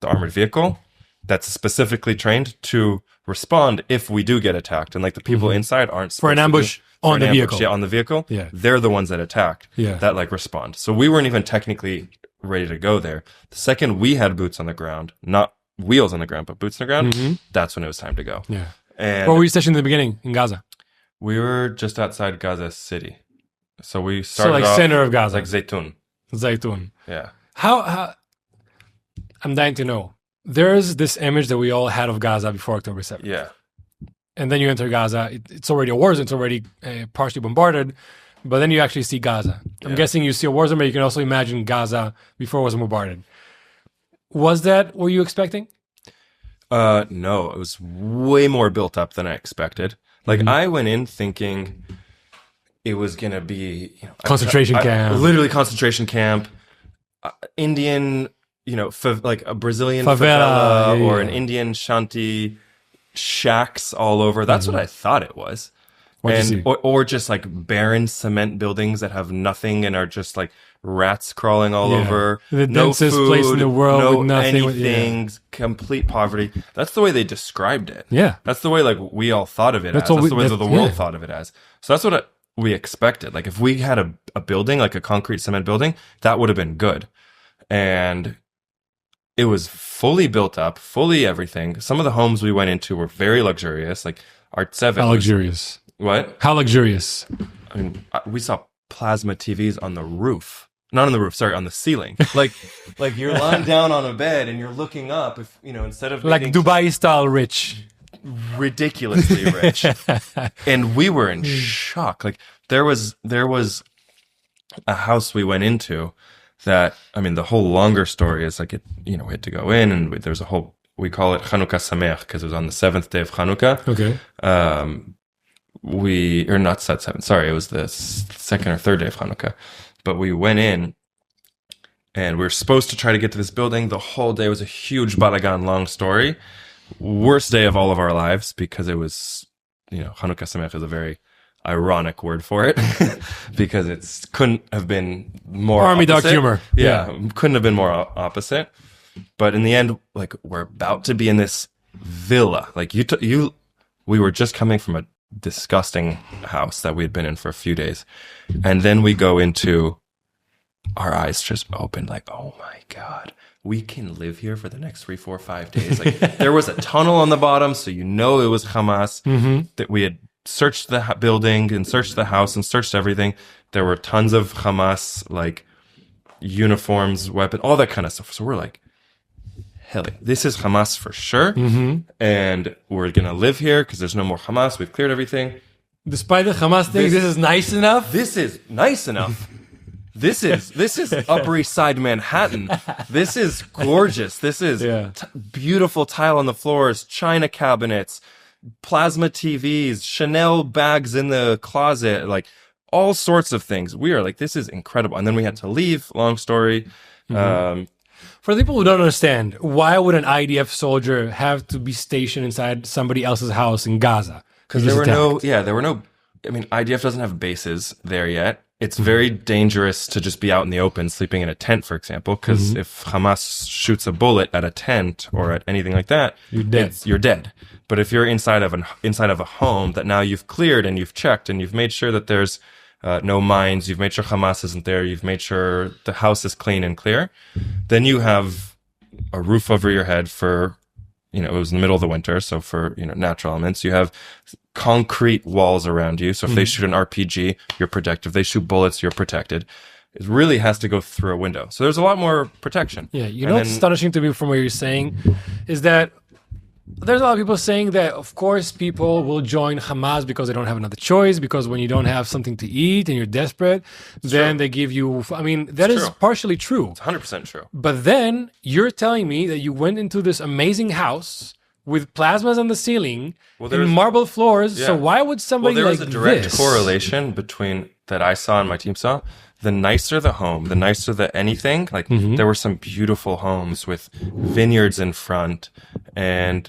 armored vehicle that's specifically trained to respond if we do get attacked, and like the people inside aren't for an ambush on the vehicle. Yeah, on the vehicle. Yeah, they're the ones that attacked. Yeah, that like respond. So we weren't even technically ready to go there. The second we had boots on the ground, not wheels on the ground, but boots on the ground, that's when it was time to go. Yeah. And Where were you stationed in the beginning in Gaza? we were just outside Gaza City. So we So started like off center of Gaza. like Zaytun. Zaytun. Yeah. How I'm dying to know. There's this image that we all had of Gaza before October 7th. Yeah. And then you enter Gaza. It's already a war zone. It's already partially bombarded. But then you actually see Gaza. I'm guessing you see a war zone, but you can also imagine Gaza before it was bombarded. Was that what you expecting? No, it was way more built up than I expected. Like I went in thinking it was going to be Concentration camp. Literally concentration camp. Indian, like a Brazilian Favela, or an Indian shanty, shacks all over. That's what I thought it was. What'd you see? Or just like barren cement buildings that have nothing and are just like rats crawling all over. The no densest food, place in the world no with nothing. anything, complete poverty. That's the way they described it. Yeah. That's the way like we all thought of it as. That's the way the world thought of it as. So that's what we expected. Like if we had a building, like a concrete cement building, that would have been good. And it was fully built up, fully everything. Some of the homes we went into were very luxurious, like Art 7. How luxurious. What? How luxurious. I mean, we saw plasma TVs on the roof. Not on the roof, sorry, on the ceiling. Like you're lying down on a bed and you're looking up, instead of like Dubai style rich. Ridiculously rich. And we were in shock. Like there was a house we went into that, I mean, the whole longer story is like we had to go in and there's a whole, we call it Chanukah Sameach because it was on the 7th day of Chanukah. Okay. It was the second or third day of Hanukkah, but we went in and we were supposed to try to get to this building. The whole day was a huge balagan, long story. Worst day of all of our lives because it was, Hanukkah Sameach is a very ironic word for it because it couldn't have been more Army opposite. dog humor. Yeah, couldn't have been more opposite. But in the end, like we're about to be in this villa. Like we were just coming from a disgusting house that we had been in for a few days. And then we go into, our eyes just opened like, oh my God, we can live here for the next 3, 4, 5 days. Like there was a tunnel on the bottom. So it was Hamas that we had searched the building and searched the house and searched everything. There were tons of Hamas, like uniforms, weapons, all that kind of stuff. So we're like, hell, this is Hamas for sure. And we're going to live here because there's no more Hamas. We've cleared everything. Despite the Hamas thing, this is nice enough. This is nice enough. This is Upper East Side Manhattan. This is gorgeous. This is beautiful tile on the floors, china cabinets, plasma TVs, Chanel bags in the closet, like all sorts of things. We are like, this is incredible. And then we had to leave. Long story. For the people who don't understand, why would an IDF soldier have to be stationed inside somebody else's house in Gaza? Because there were no, I mean, IDF doesn't have bases there yet. It's very dangerous to just be out in the open, sleeping in a tent, for example, because if Hamas shoots a bullet at a tent or at anything like that, you're dead. But if you're inside of a home that now you've cleared and you've checked and you've made sure that there's no mines, you've made sure Hamas isn't there, you've made sure the house is clean and clear, then you have a roof over your head for, it was in the middle of the winter, so for, natural elements, you have concrete walls around you. So if they shoot an RPG, you're protected. If they shoot bullets, you're protected. It really has to go through a window. So there's a lot more protection. Yeah, what's astonishing to me from what you're saying is that there's a lot of people saying that, of course, people will join Hamas because they don't have another choice, because when you don't have something to eat and you're desperate, then they give you... I mean, that is partially true. It's 100% true. But then you're telling me that you went into this amazing house with plasmas on the ceiling and marble floors. Yeah. So why would somebody like this... There was a direct correlation between that I saw and my team saw. The nicer the home, the nicer the anything, like there were some beautiful homes with vineyards in front, and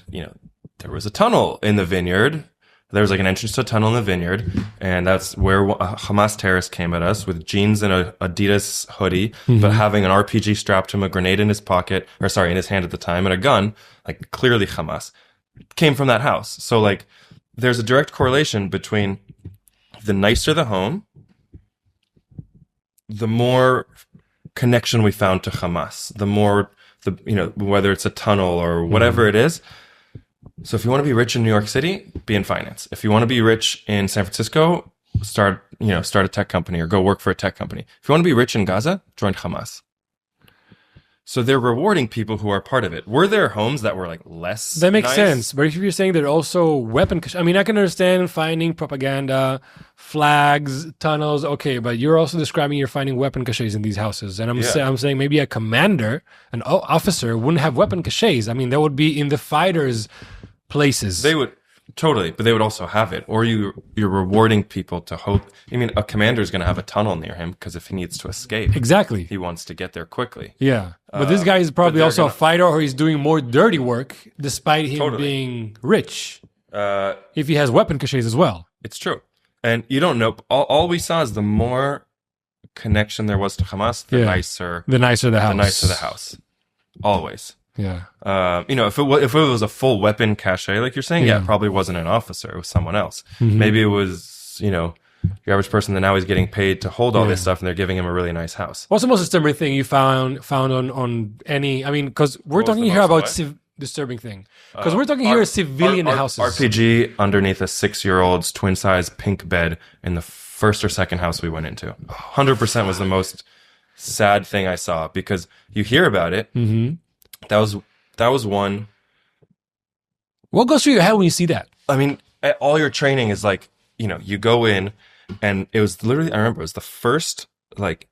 there was a tunnel in the vineyard. There was like an entrance to a tunnel in the vineyard, and that's where a Hamas terrorist came at us with jeans and a Adidas hoodie, but having an RPG strapped to him, a grenade in his pocket, in his hand at the time, and a gun, like clearly Hamas, came from that house. So like there's a direct correlation between the nicer the home, the more connection we found to Hamas, the more whether it's a tunnel or whatever it is. So if you want to be rich in New York City, be in finance. If you want to be rich in San Francisco, start a tech company or go work for a tech company. If you want to be rich in Gaza, join Hamas. So they're rewarding people who are part of it. Were there homes that were like less That makes nice? sense. But if you're saying they're also weapon caches, I mean, I can understand finding propaganda, flags, tunnels. Okay, but you're also describing you're finding weapon caches in these houses. And I'm saying maybe a commander, an officer wouldn't have weapon caches. I mean, that would be in the fighters' places. They would totally, but they would also have it. Or you're rewarding people to hope. I mean, a commander is going to have a tunnel near him because if he needs to escape, exactly, he wants to get there quickly. Yeah, but this guy is probably also a fighter, or he's doing more dirty work despite him being rich. If he has weapon caches as well, it's true. And you don't know. All we saw is the more connection there was to Hamas, the nicer the house. The nicer the house. Always. Yeah. If it was a full weapon cache, like you're saying, it probably wasn't an officer. It was someone else. Maybe it was, your average person that now is getting paid to hold all this stuff, and they're giving him a really nice house. What's the most disturbing thing you found on any? I mean, because we're talking here about disturbing thing. Because we're talking here civilian houses. RPG underneath a 6-year-old's twin size pink bed in the first or second house we went into. 100% was the most sad thing I saw, because you hear about it. That was one. What goes through your head when you see that? I mean, all your training is like, you go in, and it was literally, I remember it was the first like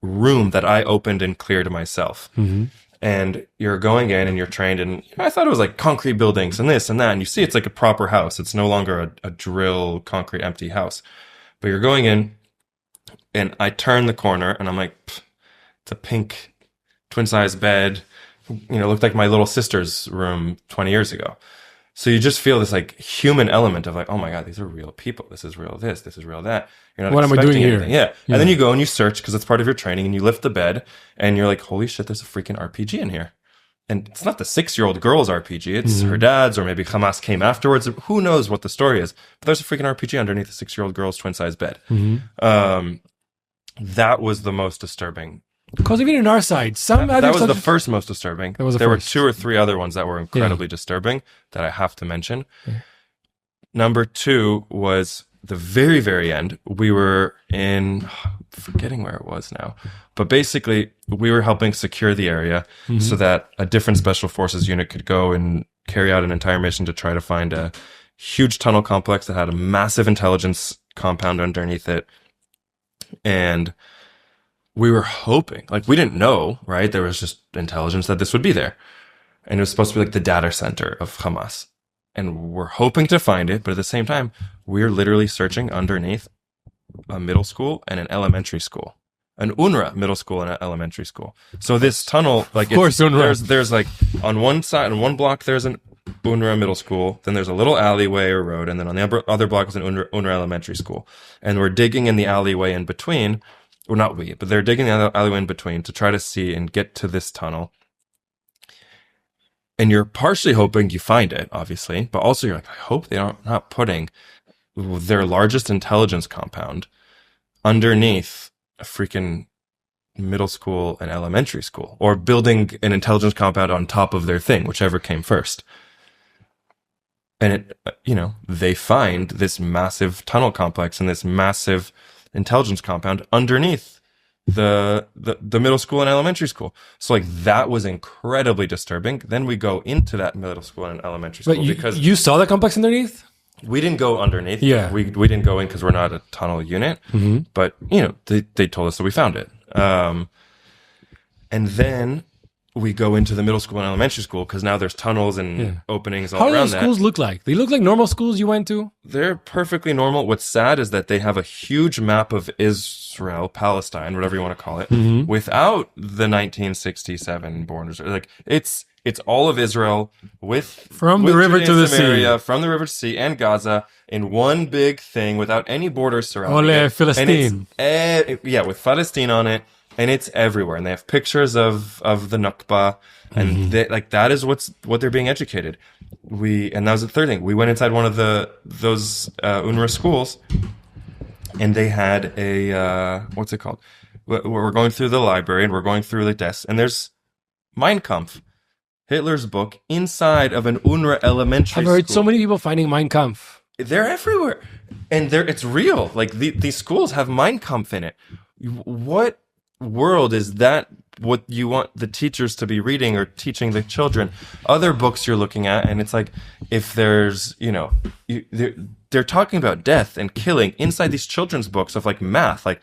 room that I opened and cleared myself. And you're going in and you're trained, and I thought it was like concrete buildings and this and that. And you see it's like a proper house. It's no longer a drill, concrete, empty house. But you're going in, and I turn the corner, and I'm like, it's a pink twin size bed. Looked like my little sister's room 20 years ago. So you just feel this like human element of like, oh my God, these are real people. This is real this is real that. You're not what am I doing anything. here? Yeah. And then you go and you search because it's part of your training, and you lift the bed and you're like, holy shit, there's a freaking RPG in here. And it's not the 6-year-old girl's RPG. It's her dad's, or maybe Hamas came afterwards. Who knows what the story is. But there's a freaking RPG underneath a 6-year-old girl's twin-size bed. That was the most disturbing. Because even in our side, that was the first most disturbing. There were 2 or 3 other ones that were incredibly disturbing that I have to mention. Number 2 was the very, very end. We were in, forgetting where it was now, but basically we were helping secure the area so that a different special forces unit could go and carry out an entire mission to try to find a huge tunnel complex that had a massive intelligence compound underneath it. And we were hoping, like, we didn't know, right? There was just intelligence that this would be there. And it was supposed to be like the data center of Hamas. And we're hoping to find it, but at the same time, we're literally searching underneath a middle school and an elementary school. An UNRWA middle school and an elementary school. So this tunnel, like, of course, there's like, on one side, on one block, there's an UNRWA middle school, then there's a little alleyway or road, and then on the other block is an UNRWA elementary school. And we're digging in the alleyway in between. Well, not we, but they're digging the alleyway in between to try to see and get to this tunnel. And you're partially hoping you find it, obviously, but also you're like, I hope they are not putting their largest intelligence compound underneath a freaking middle school and elementary school, or building an intelligence compound on top of their thing, whichever came first. And they find this massive tunnel complex and this massive intelligence compound underneath the middle school and elementary school. So like that was incredibly disturbing. Then we go into that middle school and elementary school, because you saw the complex underneath? We didn't go underneath. Yeah. We didn't go in because we're not a tunnel unit. But they told us that we found it. And then we go into the middle school and elementary school because now there's tunnels and openings all around that. How do those schools look like? They look like normal schools you went to? They're perfectly normal. What's sad is that they have a huge map of Israel, Palestine, whatever you want to call it, without the 1967 borders. Like it's all of Israel with the river to the sea, from the river to sea, and Gaza in one big thing without any borders surrounding it. Palestine. With Palestine on it. And it's everywhere, and they have pictures of the Nakba, and that is what they're being educated. And that was the third thing. We went inside one of those UNRWA schools, and they had a what's it called? We're going through the library, and we're going through the desks, and there's Mein Kampf, Hitler's book, inside of an UNRWA elementary I've heard school. so many people finding Mein Kampf. They're everywhere, and it's real. Like these schools have Mein Kampf in it. What world is that? What you want the teachers to be reading or teaching the children? Other books you're looking at, and it's like if there's they're talking about death and killing inside these children's books of like math. Like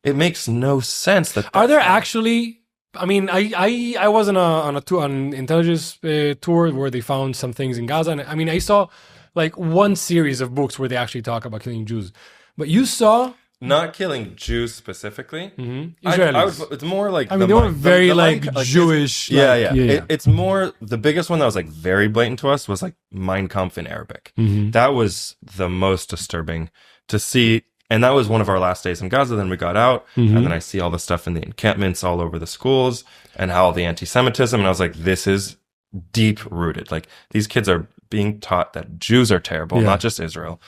it makes no sense. Are there actually? I mean, I was on a tour, on intelligence tour where they found some things in Gaza, and I mean, I saw like one series of books where they actually talk about killing Jews, but you saw not killing Jews specifically. Israelis. It's more like I mean, they were very like Jewish. Yeah. It's more the biggest one that was like very blatant to us was like Mein Kampf in Arabic. That was the most disturbing to see. And that was one of our last days in Gaza. Then we got out, and then I see all the stuff in the encampments all over the schools and how all the anti-Semitism. And I was like, this is deep rooted. Like these kids are being taught that Jews are terrible, not just Israel.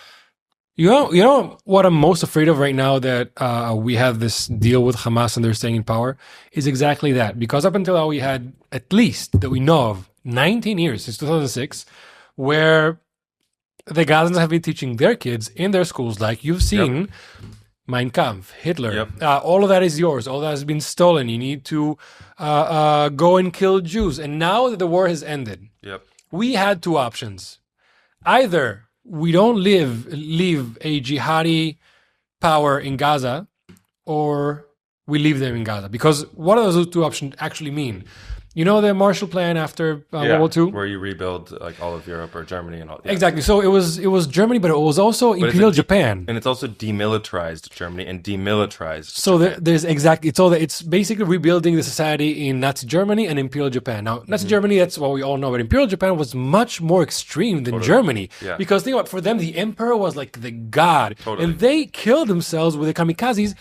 You know what I'm most afraid of right now that we have this deal with Hamas and they're staying in power is exactly that. Because up until now we had, at least that we know of, 19 years since 2006, where the Gazans have been teaching their kids in their schools, like you've seen, Mein Kampf, Hitler. All of that is yours. All that has been stolen. You need to go and kill Jews. And now that the war has ended, we had two options. Either we don't leave a jihadi power in Gaza, or we leave them in Gaza. Because what do those two options actually mean? You know the Marshall Plan after World War II? Where you rebuild like all of Europe or Germany and all. Exactly. So it was Germany, but it was also Imperial Japan. And it's also demilitarized Germany and demilitarized So there's exactly, it's basically rebuilding the society in Nazi Germany and Imperial Japan. Now, Nazi Germany, that's what we all know, but Imperial Japan was much more extreme than Germany. Yeah. Because think about, for them, the emperor was like the god. And they killed themselves with the kamikazes.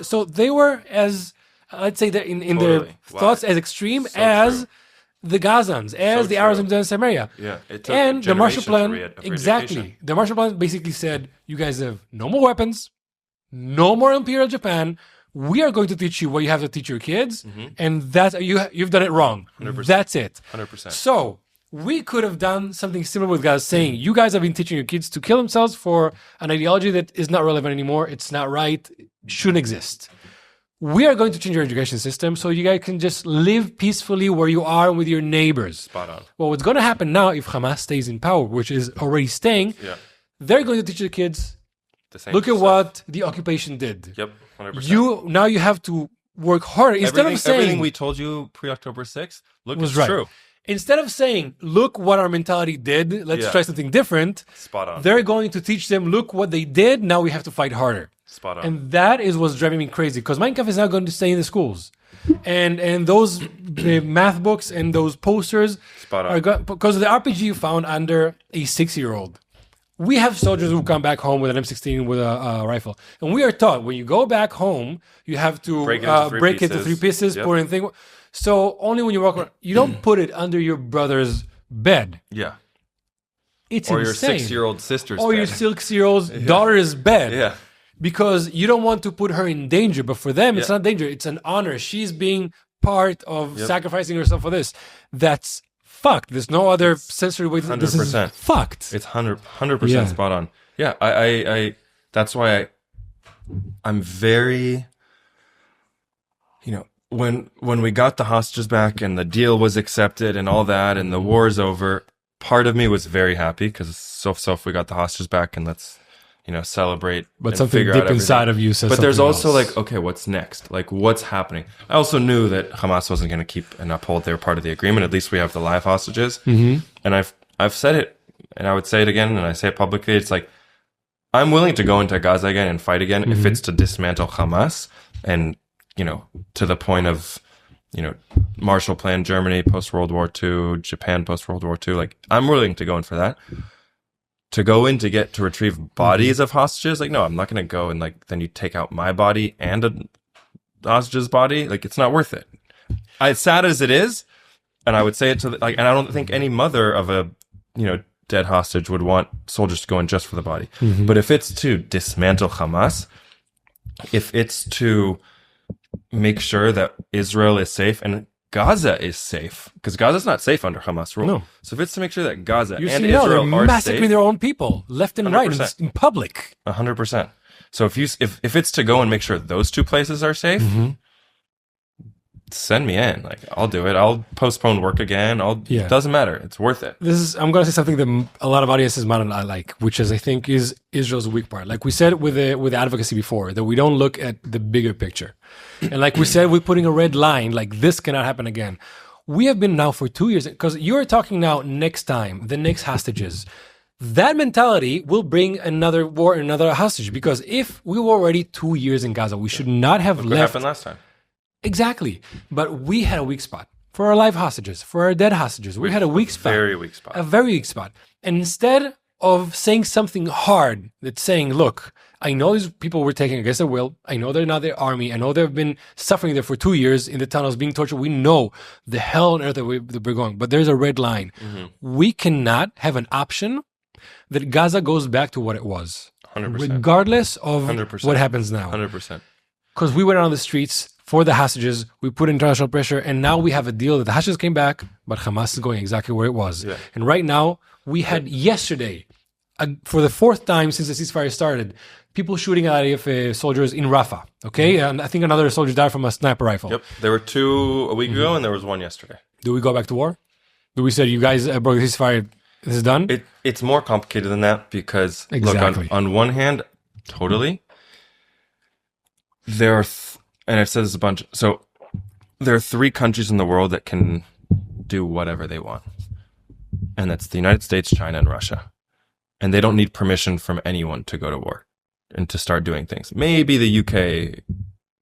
So they were as... let's say that in their thoughts as extreme as the Gazans, as the Arabs in Samaria. Yeah, it took and the Marshall Plan, exactly. The Marshall Plan basically said, you guys have no more weapons, no more Imperial Japan. We are going to teach you what you have to teach your kids, and that's you've done it wrong. 100%. That's it. 100%. So we could have done something similar with Gaza, saying you guys have been teaching your kids to kill themselves for an ideology that is not relevant anymore. It's not right. Shouldn't exist. We are going to change your education system so you guys can just live peacefully where you are with your neighbors. Spot on. Well, what's going to happen now if Hamas stays in power, which is already staying, they're going to teach the kids, look at what the occupation did. Yep, 100%. Now you have to work harder. Instead of saying... Everything we told you pre-October 6th, look, it's true. Instead of saying, look what our mentality did, let's try something different. Spot on. They're going to teach them, look what they did, now we have to fight harder. Spot on. And that is what's driving me crazy, because Mein Kampf is now going to stay in the schools. And those math books and those posters are because of the RPG you found under a 6-year-old. We have soldiers who come back home with an M16 with a rifle. And we are taught when you go back home, you have to break it into three pieces, put it in thing. So only when you walk around, you don't put it under your brother's bed. Yeah. It's or insane. Your 6-year-old sister's or bed. your 6-year-old's daughter's bed. Yeah. Because you don't want to put her in danger. But for them, it's not danger. It's an honor. She's being part of sacrificing herself for this. That's fucked. There's no other sensory way to 100%. This is fucked. It's 100% spot on. Yeah. I that's why I'm very, when we got the hostages back and the deal was accepted and all that and the war is over, part of me was very happy because so if we got the hostages back and let's celebrate. But something deep inside of you says. But there's also else. like, okay, what's next? Like, what's happening? I also knew that Hamas wasn't going to keep and uphold their part of the agreement. At least we have the live hostages, and I've said it, and I would say it again, and I say it publicly. It's like I'm willing to go into Gaza again and fight again if it's to dismantle Hamas, and to the point of Marshall Plan Germany post World War II, Japan post World War II. Like I'm willing to go in for that. To go in to retrieve bodies of hostages, like no, I'm not going to go and like then you take out my body and a hostage's body. Like it's not worth it. As sad as it is, and I would say it to and I don't think any mother of a dead hostage would want soldiers to go in just for the body. But if it's to dismantle Hamas, if it's to make sure that Israel is safe, and Gaza is safe, because Gaza's not safe under Hamas rule. No. So if it's to make sure that Gaza You and see, no, they're Israel are massacring safe, their own people, left and right, 100%. in public. 100%. So if it's to go and make sure those two places are safe, send me in. Like, I'll do it. I'll postpone work again. It doesn't matter. It's worth it. I'm going to say something that a lot of audiences might not like, which is, I think, is Israel's weak part. Like we said with advocacy before, that we don't look at the bigger picture. And like we said, we're putting a red line, like this cannot happen again. We have been now for 2 years, because you're talking now next time, the next hostages. That mentality will bring another war, another hostage, because if we were already 2 years in Gaza, we should not have What left. happened last time? Exactly. But we had a weak spot for our live hostages, for our dead hostages. We had a weak spot. Very weak spot. A very weak spot. And instead of saying something hard, that's saying, look, I know these people were taken against their will. I know they're not their army. I know they've been suffering there for 2 years in the tunnels, being tortured. We know the hell on earth that we're going. But there's a red line. We cannot have an option that Gaza goes back to what it was. 100%. Regardless of 100%. what happens now. 100%. Because we went on the streets for the hostages, we put international pressure, and now we have a deal that the hostages came back, but Hamas is going exactly where it was. Yeah. And right now, we had yesterday, for the fourth time since the ceasefire started, people shooting at IDF soldiers in Rafah, okay? And I think another soldier died from a sniper rifle. Yep. There were 2 a week ago, and there was 1 yesterday. Do we go back to war? Do we say, you guys broke the ceasefire, this is done? It's more complicated than that, because, Exactly. look, on one hand, totally, there are... and I've said this a bunch. So there are 3 countries in the world that can do whatever they want. And that's the United States, China, and Russia. And they don't need permission from anyone to go to war and to start doing things. Maybe the UK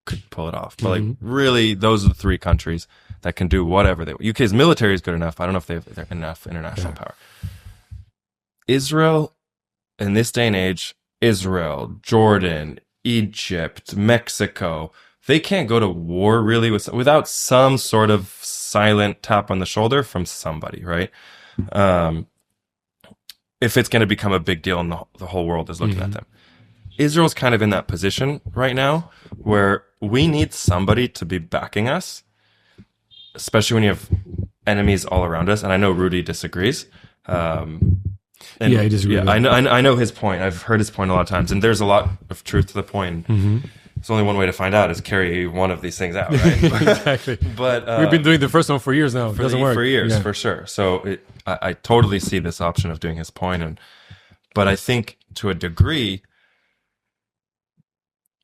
could pull it off. But like, really, those are the 3 countries that can do whatever they want. UK's military is good enough. I don't know if they're enough international power. Israel, in this day and age, Israel, Jordan, Egypt, Mexico... they can't go to war really without some sort of silent tap on the shoulder from somebody, right? If it's going to become a big deal and the whole world is looking at them. Israel's kind of in that position right now where we need somebody to be backing us, especially when you have enemies all around us. And I know Rudy disagrees. I disagree. Yeah, I know his point. I've heard his point a lot of times, and there's a lot of truth to the point. There's only one way to find out is carry one of these things out, right? Exactly. But we've been doing the first one for years now. It doesn't work. For years, for sure. So I totally see this option of doing his point. But I think to a degree,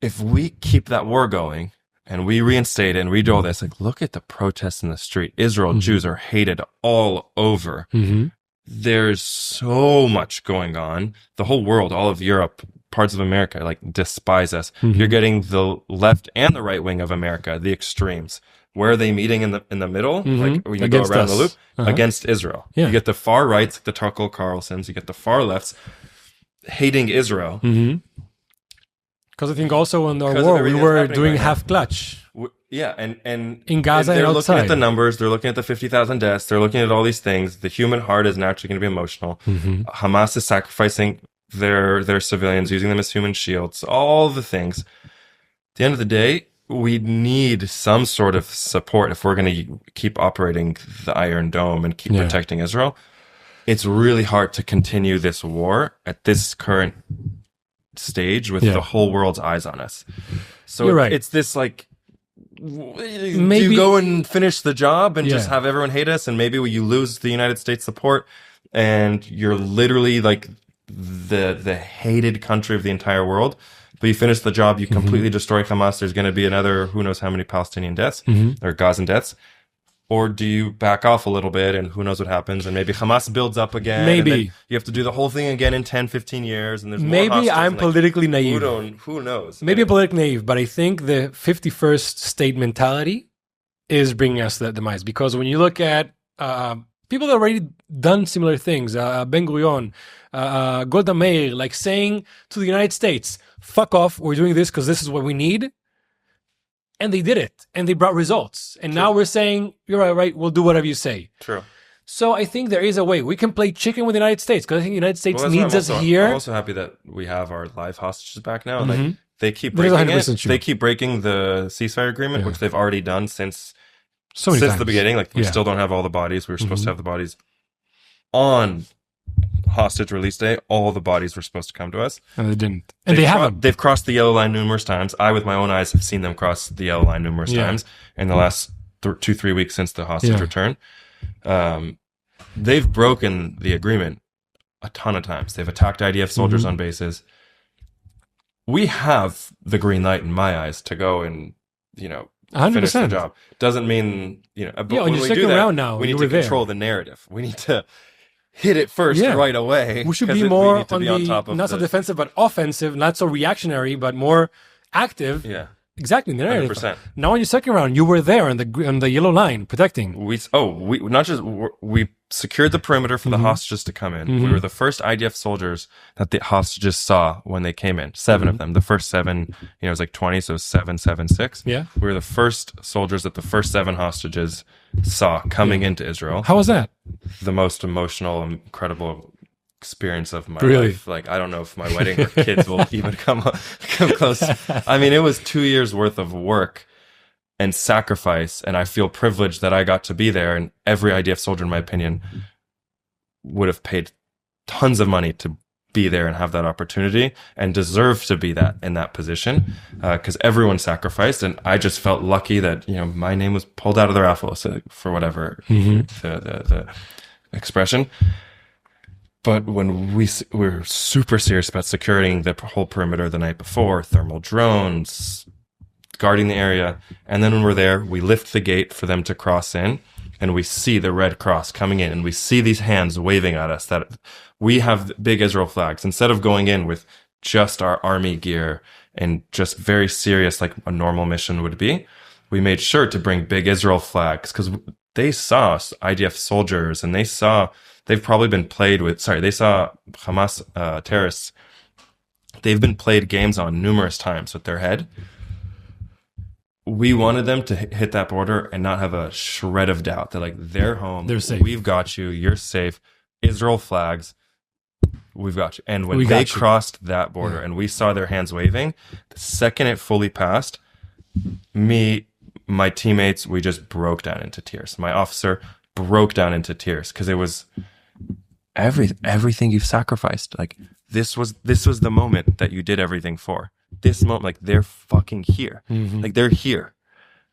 if we keep that war going and we reinstate it and redo all this, like, look at the protests in the street. Israel Jews are hated all over. There's so much going on. The whole world, all of Europe, parts of America, like, despise us. You're getting the left and the right wing of America, the extremes. Where are they meeting in the middle? Like, when you Against go around us. the loop, against Israel. Yeah. You get the far rights, like the Tucker Carlsons. You get the far lefts hating Israel. Because I think also in our 'Cause of war, we everything were that's happening doing right now. half clutch. Yeah, and In Gaza they're and looking at outside. the numbers. They're looking at the 50,000 deaths. They're looking at all these things. The human heart is naturally going to be emotional. Hamas is sacrificing their civilians, using them as human shields. All the things. At the end of the day, we need some sort of support if we're going to keep operating the Iron Dome and keep protecting Israel. It's really hard to continue this war at this current stage with the whole world's eyes on us. So You're right. It's this like, do Maybe- you go and finish the job and just Yeah. have everyone hate us, and maybe you lose the United States support and you're literally like the hated country of the entire world, but you finish the job, you completely destroy Hamas, there's going to be another who knows how many Palestinian deaths or Gazan deaths? Or do you back off a little bit and who knows what happens, and maybe Hamas builds up again? Maybe. And then you have to do the whole thing again in 10, 15 years, and there's more Maybe hostages, I'm and, like, politically naive. Who knows? Maybe I'm politically naive, but I think the 51st state mentality is bringing us to that demise. Because when you look at people that already done similar things, Ben Gurion, Golda Meir, like saying to the United States, fuck off, we're doing this because this is what we need. And they did it, and they brought results. And now we're saying, you're right, we'll do whatever you say. True. So I think there is a way. We can play chicken with the United States, because I think the United States Well, that's why needs us I'm here. also happy that we have our live hostages back now. And like, they keep That is breaking 100% it. true. They keep breaking the ceasefire agreement, which they've already done since So many since times. the beginning. Like, we still don't have all the bodies. We were supposed to have the bodies on hostage release day. All the bodies were supposed to come to us. And they didn't. And they haven't. They've crossed the yellow line numerous times. I, with my own eyes, have seen them cross the yellow line numerous times in the last 2-3 weeks since the hostage return. They've broken the agreement a ton of times. They've attacked IDF soldiers on bases. We have the green light in my eyes to go and, 100%. finish the job. Doesn't mean, but on when your we second do that, round now, we need you to were there. control the narrative. We need to hit it first right away. We should 'cause be more need to on be the, top of not so defensive, but offensive, not so reactionary, but more active. Yeah. Exactly, the narrative. 100%. Now, in your second round, you were there on the yellow line, protecting. We secured the perimeter for the hostages to come in. We were the first IDF soldiers that the hostages saw when they came in. 7 of them. The first 7, it was like 20, so 7, 7, 6. Yeah. We were the first soldiers that the first 7 hostages saw coming into Israel. How was that? The most emotional, incredible experience of my Really? life. Like, I don't know if my wedding or kids will even come close. I mean, it was 2 years worth of work and sacrifice, and I feel privileged that I got to be there. And every IDF soldier, in my opinion, would have paid tons of money to be there and have that opportunity, and deserve to be in that position, because everyone sacrificed. And I just felt lucky that my name was pulled out of the raffle, so, for whatever the expression. But when we were super serious about securing the whole perimeter the night before, thermal drones, guarding the area, and then when we're there, we lift the gate for them to cross in, and we see the Red Cross coming in, and we see these hands waving at us that we have big Israel flags. Instead of going in with just our army gear and just very serious, like a normal mission would be, we made sure to bring big Israel flags, because they saw IDF soldiers, and they've probably been they saw Hamas terrorists. They've been played games on numerous times with their head. We wanted them to hit that border and not have a shred of doubt that, like, they're home. They're safe. We've got you. You're safe. Israel flags. We've got you. And when they crossed that border and we saw their hands waving, the second it fully passed, my teammates, we just broke down into tears. My officer broke down into tears, because it was everything you've sacrificed. Like, this was the moment that you did everything for. This moment, like, they're fucking here. Like, they're here.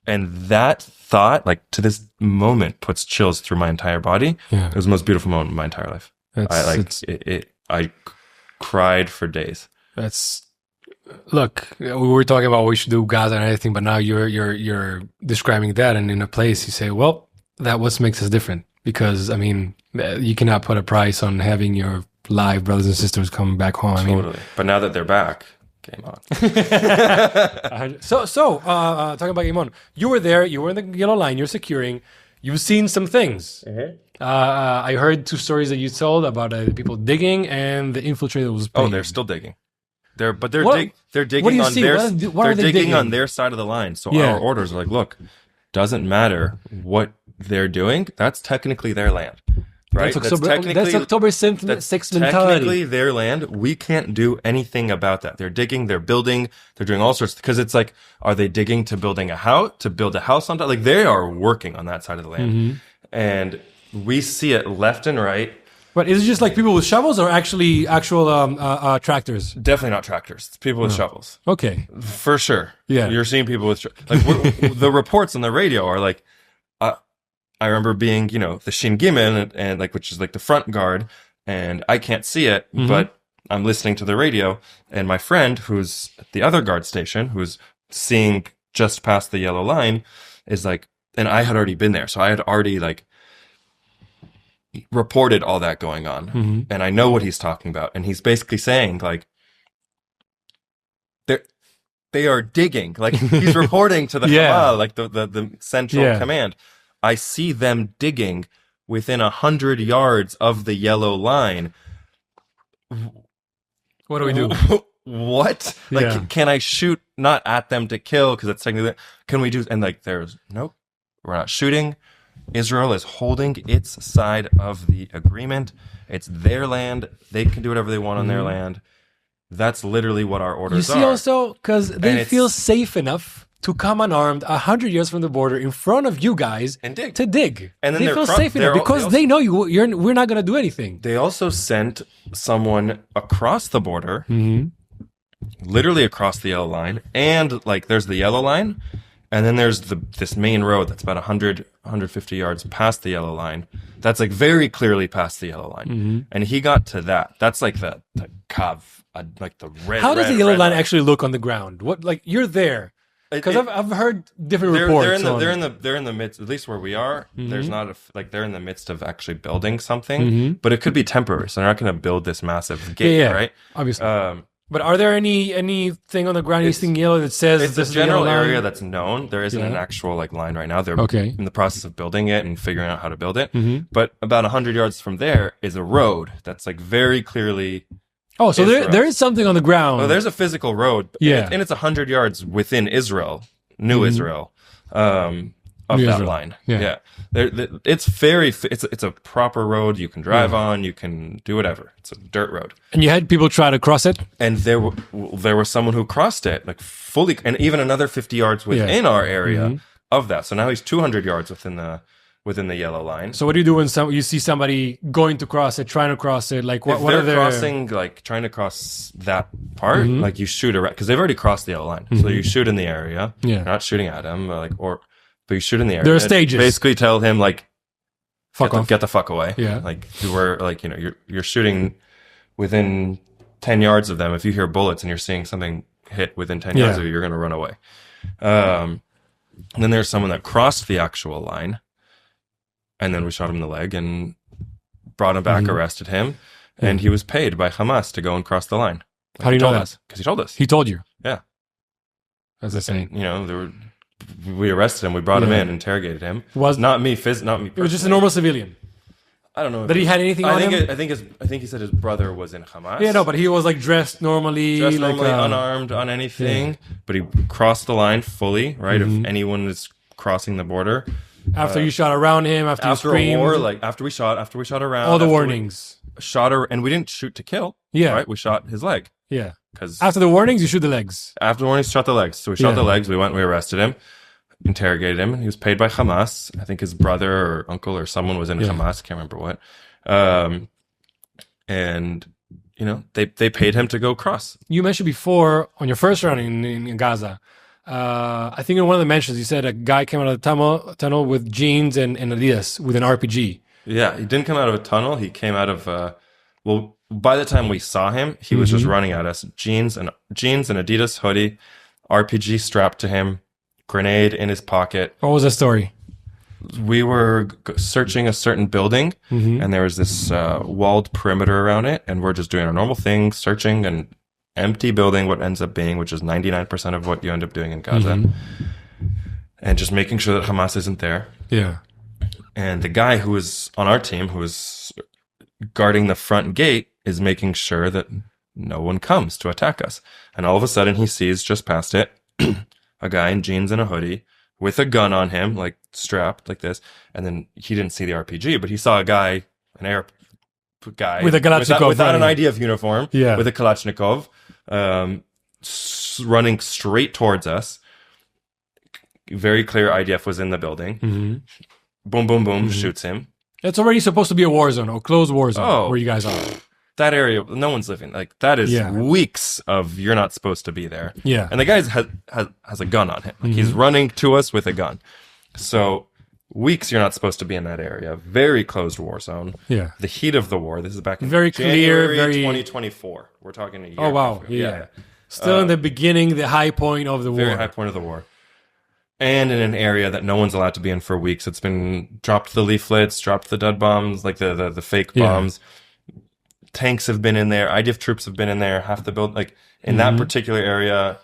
And that thought, like, to this moment, puts chills through my entire body. It was the most beautiful moment of my entire life. I cried for days. Look, we were talking about what we should do Gaza and everything, but now you're describing that, and in a place you say, well, that what makes us different. Because, I mean, you cannot put a price on having your live brothers and sisters come back home. Totally. But now that they're back, game on. So talking about game on, you were there, you were in the yellow line, you're securing, you've seen some things. I heard 2 stories that you told about people digging and the infiltrator was paying. Oh, they're still digging. They're What digging do you on see? their What are they digging on their side of the line. So our orders are like, look, doesn't matter what they're doing. That's technically their land, right? That's October 6th mentality. Technically their land. We can't do anything about that. They're digging, they're building, they're doing all sorts. Because it's like, are they digging to build a house on top? Like, they are working on that side of the land, and we see it left and right. But is it just like people with shovels, or actual tractors? Definitely not tractors. It's people with shovels. Okay. For sure. Yeah. You're seeing people with, the reports on the radio are like, I remember being, the Shin Gimel and like, which is like the front guard, and I can't see it, but I'm listening to the radio, and my friend who's at the other guard station, who's seeing just past the yellow line, is like, and I had already been there. So I had already like reported all that going on, and I know what he's talking about. And he's basically saying, like, they are digging. Like, he's reporting to the Hamas, like the central command. I see them digging within 100 yards of the yellow line. What do we do? What? Like, can I shoot not at them to kill? Because that's technically, can we do? And like, nope, we're not shooting. Israel is holding its side of the agreement. It's their land. They can do whatever they want on their land. That's literally what our orders are. You see, also, because they feel safe enough to come unarmed 100 yards from the border in front of you guys And dig. to dig. And then they they're feel cro- safe in they're there al- because they know we're not going to do anything. They also sent someone across the border, Mm-hmm. literally across the yellow line, and like there's the yellow line, and then there's this main road that's about 150 yards past the yellow line. That's like very clearly past the yellow line. Mm-hmm. And he got to that. That's like the kav, like the red. How does red, the yellow red line actually look on the ground? What, like, you're there? Because I've heard different reports. They're in the midst, at least where we are. Mm-hmm. There's not they're in the midst of actually building something, Mm-hmm. but it could be temporary. So they're not going to build this massive gate, right? Obviously. But are there anything on the ground using yellow that says It's this a is the yellow general line? area that's known. There isn't an actual like line right now. They're in the process of building it and figuring out how to build it. Mm-hmm. But about 100 yards from there is a road that's like very clearly. Oh, so there is something on the ground. Oh, there's a physical road. Yeah. And it's 100 yards within Israel, New Israel, of New that Israel. line. Yeah. It's it's a proper road you can drive on. You can do whatever. It's a dirt road. And you had people try to cross it? And there was someone who crossed it like fully, and even another 50 yards within our area of that. So now he's 200 yards within the yellow line. So what do you do when you see somebody going to cross it, trying to cross it? Like what are they're their crossing, like trying to cross that part, like you shoot around because they've already crossed the yellow line. So you shoot in the area. Yeah. You're not shooting at him, but you shoot in the area. There are And stages. basically, tell him like, fuck off. get the fuck away. Yeah. Like you're shooting within 10 yards of them. If you hear bullets and you're seeing something hit within 10 yards of you, you're going to run away. And then there's someone that crossed the actual line, and then we shot him in the leg and brought him back, arrested him, and he was paid by Hamas to go and cross the line. How do you know that? Because he told us. He told you. Yeah. As I say. We arrested him. We brought him in, interrogated him. Not me. Not me. It was just a normal civilian. I don't know. That he had anything on him? I think he said his brother was in Hamas. Yeah, no, but he was like dressed normally. Unarmed, on anything. But he crossed the line fully, right? If anyone is crossing the border. After you shot around him, after you screamed. A war, like after we shot around. All the warnings. And we didn't shoot to kill. Yeah. Right? We shot his leg. Yeah. Because after the warnings, you shoot the legs. After the warnings, shot the legs. So we shot the legs. We arrested him, interrogated him. He was paid by Hamas. I think his brother or uncle or someone was in Hamas. I can't remember what. And they paid him to go cross. You mentioned before on your first round in Gaza. I think in one of the mentions you said a guy came out of the tunnel with jeans and Adidas with an RPG. Yeah, he didn't come out of a tunnel. He came out of by the time we saw him, he was just running at us. Jeans and Adidas hoodie, RPG strapped to him, grenade in his pocket. What was that story? We were searching a certain building, and there was this walled perimeter around it, and we're just doing our normal thing, searching an empty building, what ends up being, which is 99% of what you end up doing in Gaza, and just making sure that Hamas isn't there. Yeah. And the guy who was on our team, who was guarding the front gate, is making sure that no one comes to attack us. And all of a sudden, he sees just past it a guy in jeans and a hoodie with a gun on him, like strapped like this. And then he didn't see the RPG, but he saw a guy, an Arab guy with a Kalashnikov, without an IDF uniform, with a Kalashnikov, running straight towards us. Very clear IDF was in the building. Boom, boom, boom, shoots him. It's already supposed to be a war zone or closed war zone where you guys are. That area, no one's living. Like that is weeks of you're not supposed to be there. Yeah. And the guy has a gun on him. Like he's running to us with a gun. So weeks you're not supposed to be in that area. Very closed war zone. Yeah. The heat of the war. This is back in very January clear, 2024. We're talking a year. Oh wow. Yeah. Still in the beginning, the high point of the war. Very high point of the war. And in an area that no one's allowed to be in for weeks. It's been dropped the leaflets, dropped the dud bombs, like the fake bombs. Tanks have been in there. IDF troops have been in there. Half the build, like in that particular area,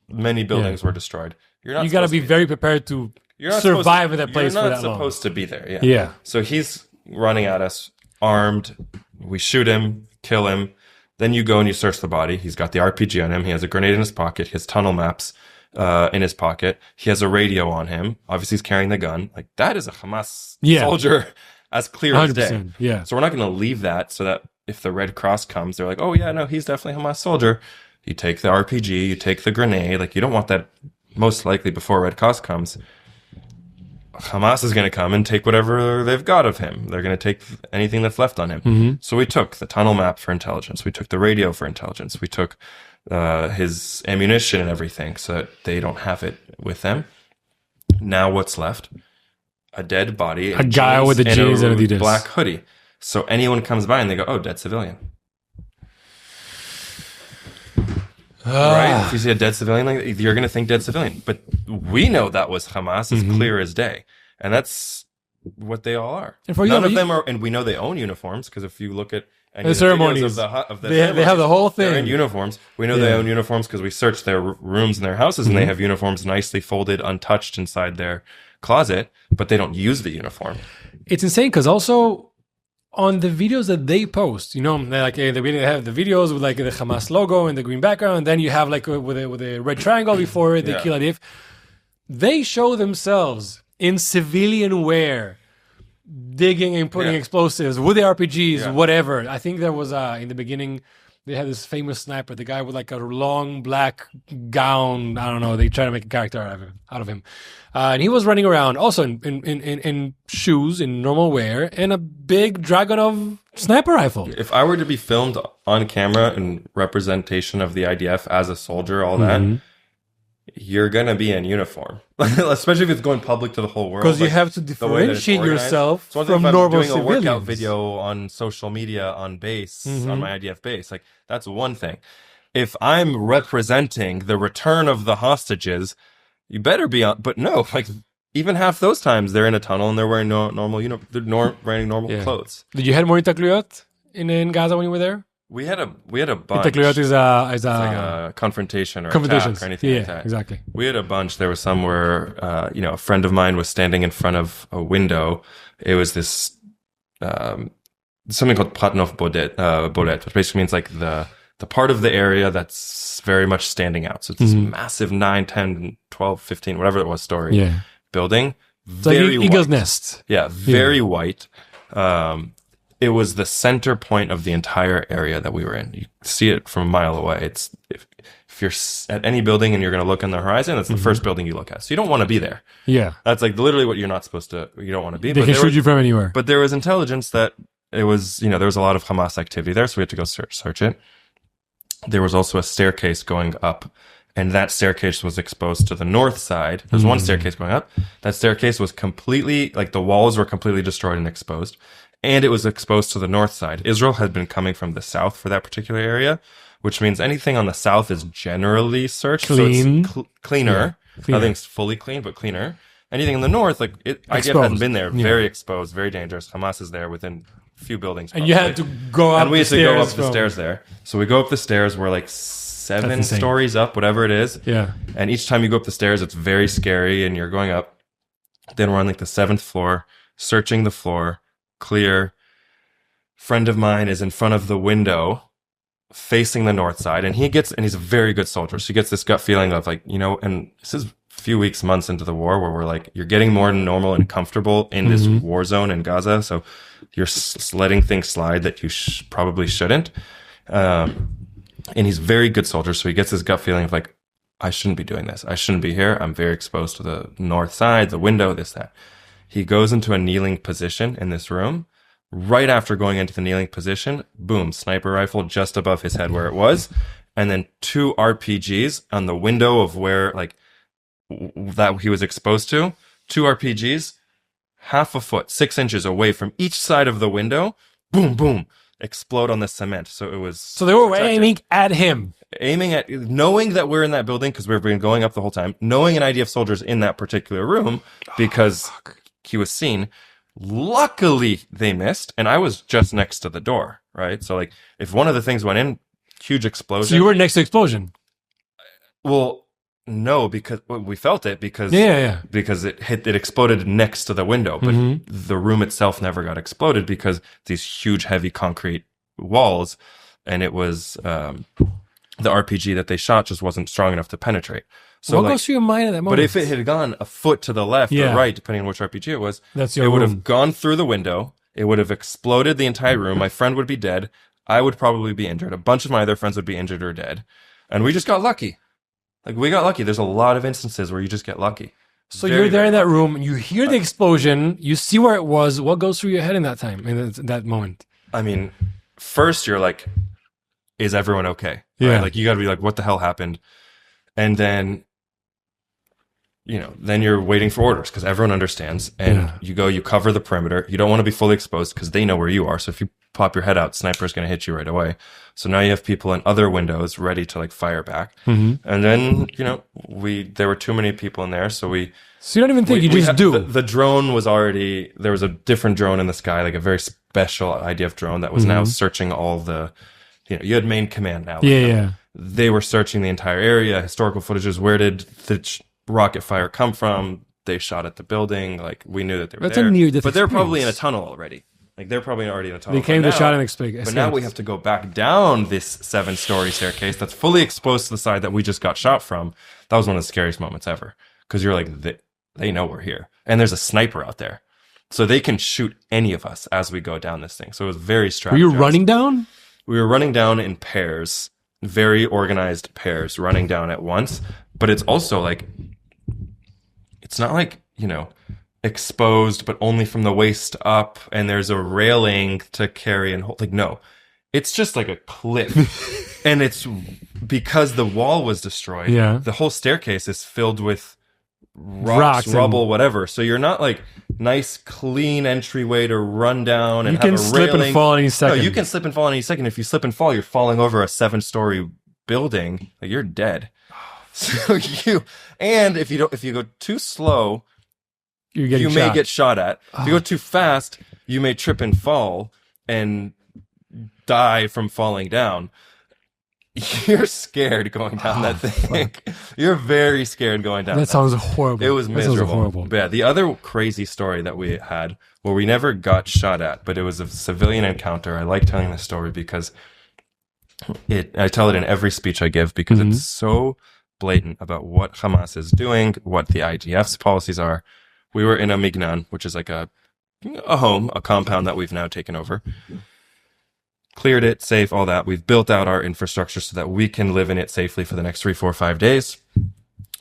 many buildings were destroyed. You got to be very prepared to survive in that place for that long. You're not supposed to be there. Yeah. Yeah. So he's running at us, armed. We shoot him, kill him. Then you go and you search the body. He's got the RPG on him. He has a grenade in his pocket. He has tunnel maps in his pocket. He has a radio on him. Obviously, he's carrying the gun. Like that is a Hamas soldier, as clear as day. Yeah. So we're not going to leave that so that if the Red Cross comes, they're like, oh yeah, no, he's definitely a Hamas soldier. You take the RPG, you take the grenade. Like you don't want that most likely before Red Cross comes, Hamas is going to come and take whatever they've got of him. They're going to take anything that's left on him. So we took the tunnel map for intelligence. We took the radio for intelligence. We took his ammunition and everything so that they don't have it with them. Now what's left? A dead body. A guy with the jeans and Adidas. Black hoodie. So anyone comes by and they go, oh, dead civilian. Right? If you see a dead civilian, like, you're going to think dead civilian. But we know that was Hamas as clear as day. And that's what they all are. And none of them are, and we know they own uniforms, because if you look at any the ceremonies, of the they have the whole thing. They're in uniforms. We know they own uniforms because we searched their rooms and their houses, and they have uniforms nicely folded, untouched inside their closet, but they don't use the uniform. It's insane because also on the videos that they post, you know, they have the videos with like the Hamas logo and the green background, and then you have like with a red triangle before it, they kill IDF. They show themselves in civilian wear, digging and putting explosives with the RPGs, whatever. I think there was in the beginning they had this famous sniper, the guy with like a long black gown. I don't know. They try to make a character out of him. And he was running around also in shoes, in normal wear, and a big Dragunov sniper rifle. If I were to be filmed on camera in representation of the IDF as a soldier, all that, you're going to be in uniform. Especially if it's going public to the whole world. Because you have to differentiate yourself from normal civilians. Doing a workout video on social media on base, on my IDF base, like that's one thing. If I'm representing the return of the hostages, you better be on. But no, like even half those times they're in a tunnel and they're wearing normal, they're wearing normal clothes. Did you have more Itakliyot in Gaza when you were there? We had a bunch. Itakliyot is like a confrontation or attack or anything like that. Exactly. We had a bunch. There was some where, a friend of mine was standing in front of a window. It was this, something called Pratnov Bolet, which basically means like the part of the area that's very much standing out. So it's this massive 9, 10, 12, 15, whatever it was story building. It's very like Eagle's Nest. Yeah, very white. It was the center point of the entire area that we were in. You see it from a mile away. It's if you're at any building and you're going to look on the horizon, that's the first building you look at. So you don't want to be there. Yeah. That's like literally what you're not supposed to, you don't want to be. They can shoot you from anywhere. But there was intelligence that it was, there was a lot of Hamas activity there, so we had to go search it. There was also a staircase going up, and that staircase was exposed to the north side. There's one staircase going up. That staircase was completely, like the walls were completely destroyed and exposed. And it was exposed to the north side. Israel had been coming from the south for that particular area, which means anything on the south is generally searched. Clean. So it's cleaner. Nothing's fully clean, but cleaner. Anything in the north, like IDF hasn't been there. Very exposed, very dangerous. Hamas is there within a few buildings. Probably. And you had to go up and we had to go up the stairs there. So we go up the stairs. We're like 7 stories up, whatever it is. Yeah. And each time you go up the stairs, it's very scary, and you're going up. Then we're on like the 7th floor, searching the floor. Clear. Friend of mine is in front of the window facing the north side, and he's a very good soldier, so he gets this gut feeling of like, and this is a few weeks, months into the war, where we're like, you're getting more normal and comfortable in this war zone in Gaza, so you're letting things slide that you probably shouldn't, and he's a very good soldier, so he gets this gut feeling of like, I shouldn't be doing this, I shouldn't be here, I'm very exposed to the north side, the window, this, that. He goes into a kneeling position in this room. Right after going into the kneeling position, boom, sniper rifle just above his head where it was. And then 2 RPGs on the window of where, like, that he was exposed to. 2 RPGs, half a foot, 6 inches away from each side of the window. Boom, boom, explode on the cement. So it was... So they were aiming at him. Aiming at, knowing that we're in that building, because we've been going up the whole time, knowing an IDF soldier's in that particular room, because... he was seen. Luckily, they missed, and I was just next to the door, right? So, like, if one of the things went in, huge explosion. So you were next to the explosion? Well, no, because we felt it because because it exploded next to the window, but the room itself never got exploded because these huge, heavy concrete walls, and it was the RPG that they shot just wasn't strong enough to penetrate. So what goes through your mind at that moment? But if it had gone a foot to the left or right, depending on which RPG it was, it would have gone through the window. It would have exploded the entire room. My friend would be dead. I would probably be injured. A bunch of my other friends would be injured or dead. And we just got lucky. Like, we got lucky. There's a lot of instances where you just get lucky. So you're there in that room, you hear the explosion, you see where it was. What goes through your head in that time, in that moment? I mean, first you're like, is everyone okay? Yeah. Right? Like, you got to be like, what the hell happened? And then, then you're waiting for orders because everyone understands. And you cover the perimeter. You don't want to be fully exposed because they know where you are. So if you pop your head out, sniper's going to hit you right away. So now you have people in other windows ready to like fire back. And then, there were too many people in there. So you don't even think, you just do. The drone was already, there was a different drone in the sky, like a very special IDF drone that was now searching all the, you had main command now. They were searching the entire area, historical footages. Where did the rocket fire come from? They shot at the building. Like, we knew that they were That's there. a near-death but they're experience. probably in a tunnel already. Like, they're probably already in a tunnel. They came to shot and escape. But now we have to go back down this 7-story staircase that's fully exposed to the side that we just got shot from. That was one of the scariest moments ever. Because you're like, they know we're here. And there's a sniper out there. So they can shoot any of us as we go down this thing. So it was very strategized. Were you running down? We were running down in pairs, very organized pairs, running down at once. But it's also like, it's not like, exposed, but only from the waist up, and there's a railing to carry and hold. Like, no, it's just like a cliff. And it's because the wall was destroyed. Yeah. The whole staircase is filled with rocks rubble, whatever. So you're not like nice, clean entryway to run down and you can have a slip railing. and fall any second. No, you can slip and fall any second. If you slip and fall, you're falling over a 7-story building. Like, you're dead. So if you go too slow, you may get shot at. If you go too fast, you may trip and fall and die from falling down. You're scared going down that thing. You're very scared going down. That sounds horrible. It was miserable. Sounds horrible. But yeah, the other crazy story that we had, where we never got shot at, but it was a civilian encounter. I like telling this story because I tell it in every speech I give because it's so blatant about what Hamas is doing, what the IDF's policies are. We were in a mignan, which is like a home, a compound that we've now taken over. Cleared it, safe, all that. We've built out our infrastructure so that we can live in it safely for the next 3, 4, 5 days.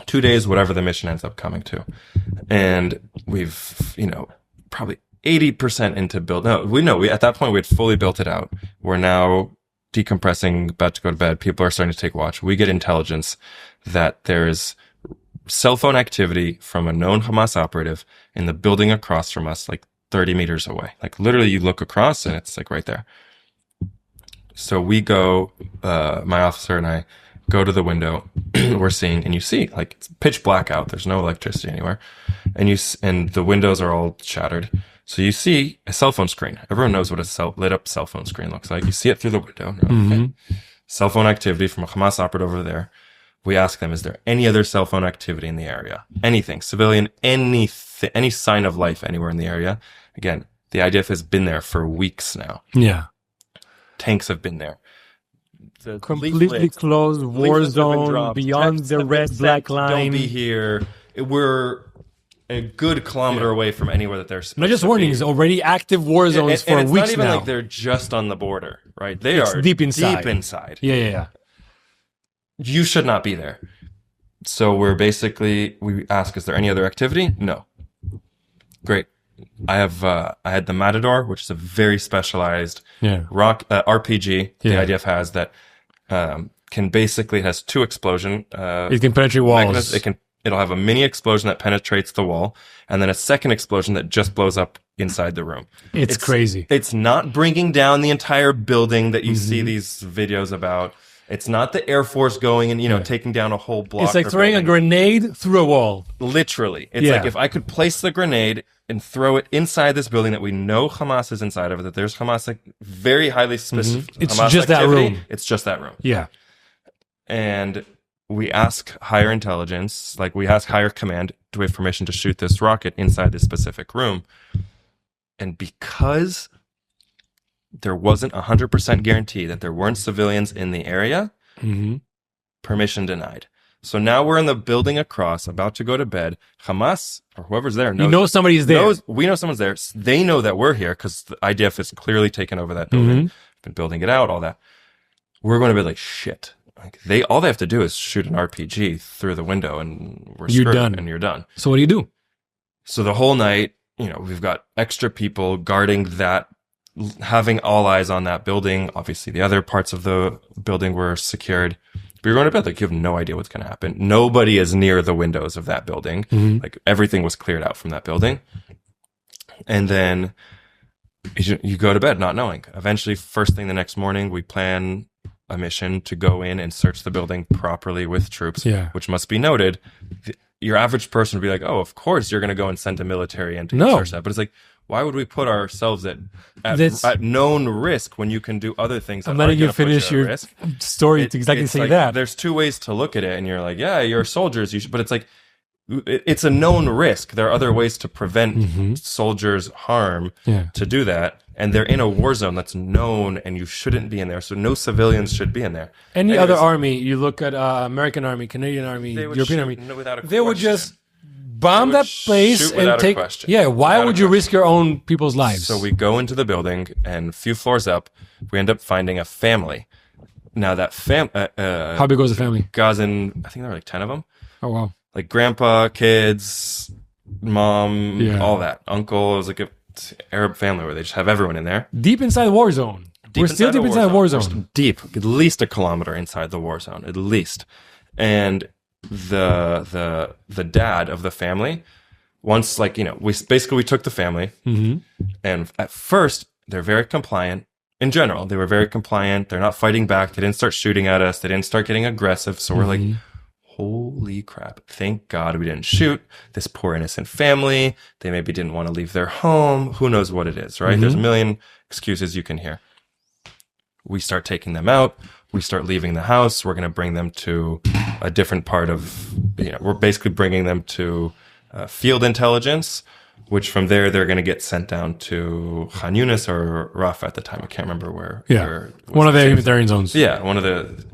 2 days, whatever the mission ends up coming to. And we've, probably 80% into build. No, at that point we had fully built it out. We're now decompressing, about to go to bed. People are starting to take watch. We get intelligence that there is cell phone activity from a known Hamas operative in the building across from us, like 30 meters away. Like, literally you look across and it's like right there. So we go, my officer and I go to the window. We're seeing, and you see, like, it's pitch black out. There's no electricity anywhere. And the windows are all shattered. So you see a cell phone screen. Everyone knows what a lit up cell phone screen looks like. You see it through the window. Okay. Cell phone activity from a Hamas operative over there. We ask them, is there any other cell phone activity in the area? Anything, civilian, any sign of life anywhere in the area? Again, the IDF has been there for weeks now. Yeah. Tanks have been there. The completely closed war zone beyond the red black line. Don't be here. We're a good kilometer away from anywhere that they're supposed not just warnings, already active war zones for and weeks now. It's not even like they're just on the border, right? It's deep inside. Yeah. You should not be there. So we ask, is there any other activity? No. Great. I had the Matador, which is a very specialized RPG the IDF has that can basically, it has 2 explosion. It can penetrate walls. It'll have a mini explosion that penetrates the wall, and then a second explosion that just blows up inside the room. It's crazy. It's not bringing down the entire building that you see these videos about. It's not the Air Force going and, taking down a whole block. It's like throwing a grenade through a wall. Literally. It's like if I could place the grenade and throw it inside this building that we know Hamas is inside of, that there's Hamas, like, very highly specific It's Hamas just activity. that room. It's just that room. Yeah. And we ask higher intelligence, like we ask higher command, do we have permission to shoot this rocket inside this specific room? And because there wasn't 100% guarantee that there weren't civilians in the area, permission denied. So now we're in the building across, about to go to bed. Hamas, or whoever's there, somebody's there. We know someone's there. They know that we're here because the IDF has clearly taken over that building, been building it out, all that. We're going to be like, shit. Like all they have to do is shoot an RPG through the window, and You're screwed, done. and you're done. So what do you do? So the whole night, we've got extra people guarding that, having all eyes on that building. Obviously, the other parts of the building were secured. But you're going to bed like you have no idea what's going to happen. Nobody is near the windows of that building. Like everything was cleared out from that building. And then you go to bed not knowing. Eventually, first thing the next morning, we plan a mission to go in and search the building properly with troops, which must be noted. Your average person would be like, oh, of course you're going to go and send a military in to search that. But it's like, why would we put ourselves at known risk when you can do other things? I'm letting you finish your story to exactly say that. There's two ways to look at it, and you're like, yeah, you're soldiers, but it's like, it's a known risk. There are other ways to prevent soldiers' harm to do that. And they're in a war zone that's known, and you shouldn't be in there. So no civilians should be in there. Any other army, you look at American army, Canadian army, European army, they would just bomb that place and take. Yeah, why would you risk your own people's lives? So we go into the building, and a few floors up, we end up finding a family. Now that how big was the family? Gazan, I think there were like 10 of them. Oh wow! Like grandpa, kids, mom, all that. Uncle. It was like a Arab family where they just have everyone in there. Deep inside the war zone. We're still deep inside the war zone. Deep, at least a kilometer inside the war zone, at least. And the dad of the family, once we took the family, and at first they're very compliant. In general, they were very compliant. They're not fighting back. They didn't start shooting at us. They didn't start getting aggressive. So we're like, holy crap. Thank God we didn't shoot this poor innocent family. They maybe didn't want to leave their home. Who knows what it is, right? There's a million excuses you can hear. We start taking them out. We start leaving the house. We're going to bring them to a different part of, we're basically bringing them to field intelligence, which from there, they're going to get sent down to Khan Yunis or Rafah at the time. I can't remember where. Yeah. One of the humanitarian zones. Yeah. One of the...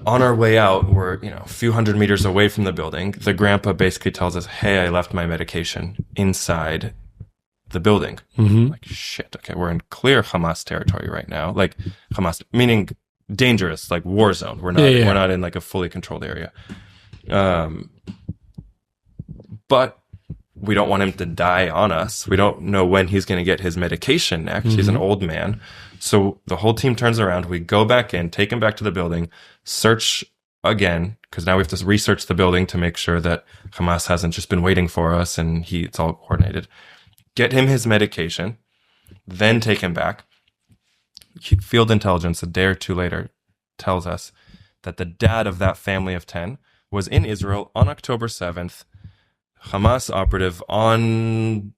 on our way out, we're a few hundred meters away from the building. The grandpa basically tells us, "Hey, I left my medication inside the building." Like, shit. Okay, we're in clear Hamas territory right now. Like Hamas, meaning dangerous, like war zone. We're not. We're not in like a fully controlled area. But we don't want him to die on us. We don't know when he's going to get his medication next. He's an old man. So the whole team turns around. We go back in, take him back to the building, search again, because now we have to research the building to make sure that Hamas hasn't just been waiting for us and it's all coordinated. Get him his medication, then take him back. Field intelligence a day or two later tells us that the dad of that family of 10 was in Israel on October 7th. Hamas operative on,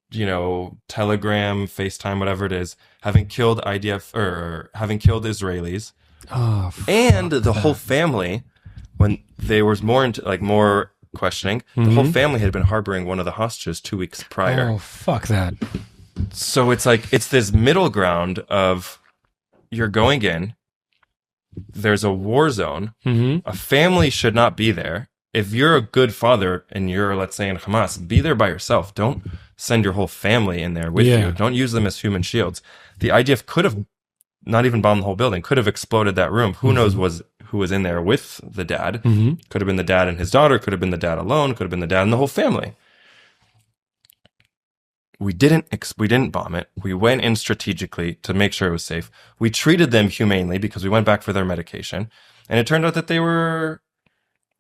Telegram, FaceTime, whatever it is, having killed IDF or having killed Israelis. Oh, and the whole family, when there was more questioning, the whole family had been harboring one of the hostages 2 weeks prior. Oh, fuck that. So it's like, it's this middle ground of you're going in, there's a war zone, a family should not be there. If you're a good father and you're, let's say, in Hamas, be there by yourself. Don't send your whole family in there with you. Don't use them as human shields. The IDF could have not even bombed the whole building, could have exploded that room. Who knows who was in there with the dad. Could have been the dad and his daughter, could have been the dad alone, could have been the dad and the whole family. We didn't bomb it. We went in strategically to make sure it was safe. We treated them humanely because we went back for their medication. And it turned out that they were...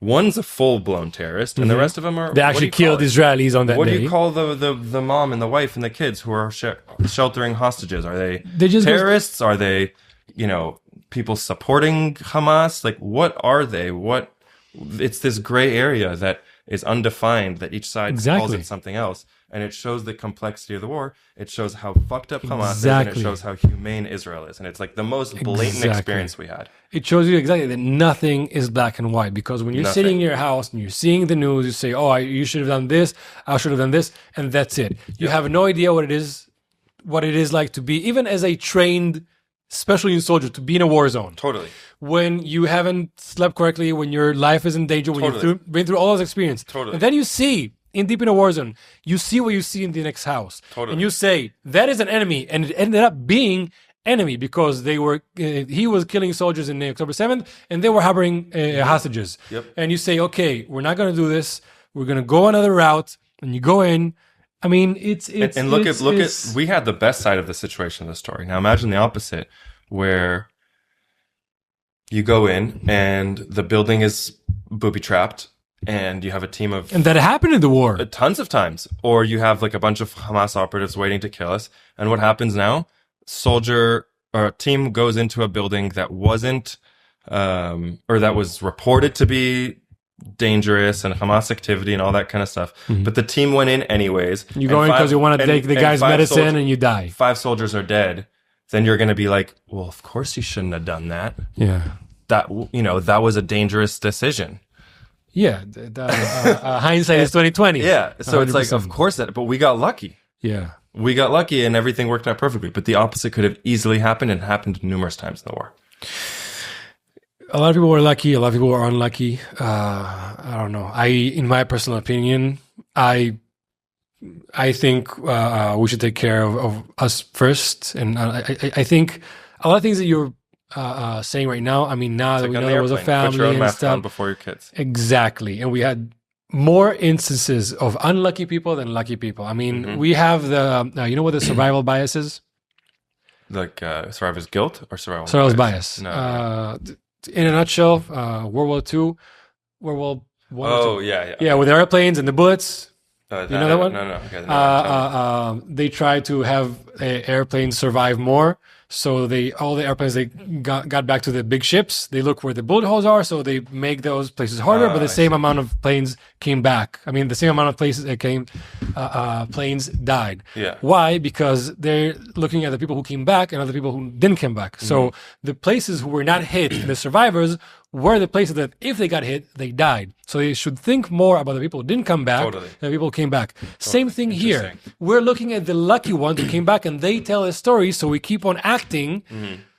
One's a full-blown terrorist, and the rest of them are... They actually killed Israelis on that day. What do you call the mom and the wife and the kids who are sheltering hostages? Are they just terrorists? Are they, people supporting Hamas? Like, what are they? It's this gray area that is undefined, that each side calls it something else. And it shows the complexity of the war. It shows how fucked up Hamas is, and it shows how humane Israel is. And it's like the most blatant experience we had. It shows you exactly that nothing is black and white. Because when you're sitting in your house and you're seeing the news, you say, oh, you should have done this, I should have done this, and that's it. You have no idea what it is like to be, even as a trained special unit soldier, to be in a war zone. Totally. When you haven't slept correctly, when your life is in danger, when you've been through all those experiences. Totally. And then you see... deep in a war zone, you see what you see in the next house. Totally. And you say, that is an enemy. And it ended up being enemy because they were he was killing soldiers in October 7th and they were harboring hostages. Yep. And you say, okay, we're not going to do this. We're going to go another route. And you go in. I mean, it's look at we had the best side of the situation in the story. Now imagine the opposite, where you go in and the building is booby trapped, and you have a team of and that happened in the war tons of times, or you have like a bunch of Hamas operatives waiting to kill us. And what happens now? Soldier or a team goes into a building that wasn't, or that was reported to be dangerous and Hamas activity and all that kind of stuff. But the team went in anyways. You go in because you want to take the guy's medicine and you die. 5 soldiers are dead. Then you're going to be like, well, of course you shouldn't have done that. Yeah. That, that was a dangerous decision. Yeah. Hindsight is 2020. Yeah. So 100%. It's like, of course but we got lucky. Yeah. We got lucky and everything worked out perfectly. But the opposite could have easily happened and happened numerous times in the war. A lot of people were lucky. A lot of people were unlucky. I don't know. In my personal opinion, I think we should take care of us first. And I think a lot of things that you're saying right now. I mean, now that we know there was a family put your own and mask stuff on before your kids. Exactly, and we had more instances of unlucky people than lucky people. I mean, we have the you know what the survival bias is? Like survivor's guilt or survival's bias. No. In a nutshell, World War II, World War One. Oh, yeah. Yeah, with the airplanes and the bullets. You know that one? No. Okay, they tried to have airplanes survive more. So all the airplanes, they got back to the big ships. They look where the bullet holes are, so they make those places harder. But the same amount of planes came back. I mean, the same amount of places planes died. Yeah. Why? Because they're looking at the people who came back and other people who didn't come back. So the places who were not hit, the survivors, were the places that if they got hit, they died. So they should think more about the people who didn't come back than the people who came back. Same thing here. We're looking at the lucky ones who came back and they tell a story, so we keep on acting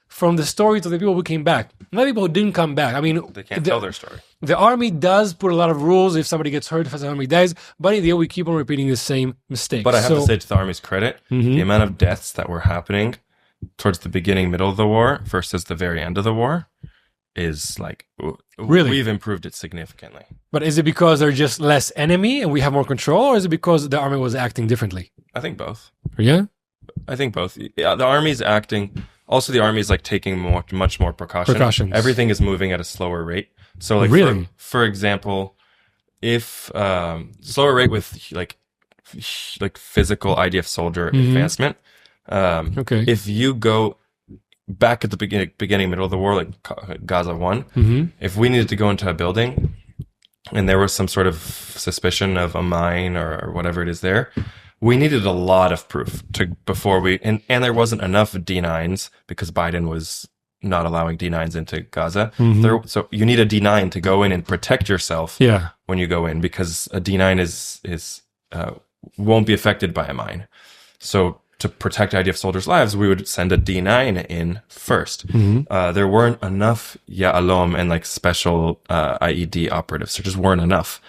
from the stories of the people who came back. Not people who didn't come back. I mean, they can't tell their story. The army does put a lot of rules if somebody gets hurt, if somebody dies, but in the end, we keep on repeating the same mistakes. But I have to say, to the army's credit, the amount of deaths that were happening towards the beginning, middle of the war versus the very end of the war is like, really, we've improved it significantly. But is it because there's just less enemy and we have more control, or is it because the army was acting differently? I think both. Yeah? I think both. Yeah, the army's acting. Also, the army is like taking much more precautions. Everything is moving at a slower rate. So, like, really? for example, if slower rate with like physical IDF soldier advancement. Okay. If you go back at the beginning, middle of the war, like Gaza 1, if we needed to go into a building and there was some sort of suspicion of a mine or whatever it is there, we needed a lot of proof before we, and there wasn't enough D9s because Biden was not allowing D9s into Gaza. So you need a D9 to go in and protect yourself when you go in, because a D9 is won't be affected by a mine. So to protect IDF soldiers' lives, we would send a D9 in first. There weren't enough Ya'alom and like special IED operatives. There just weren't enough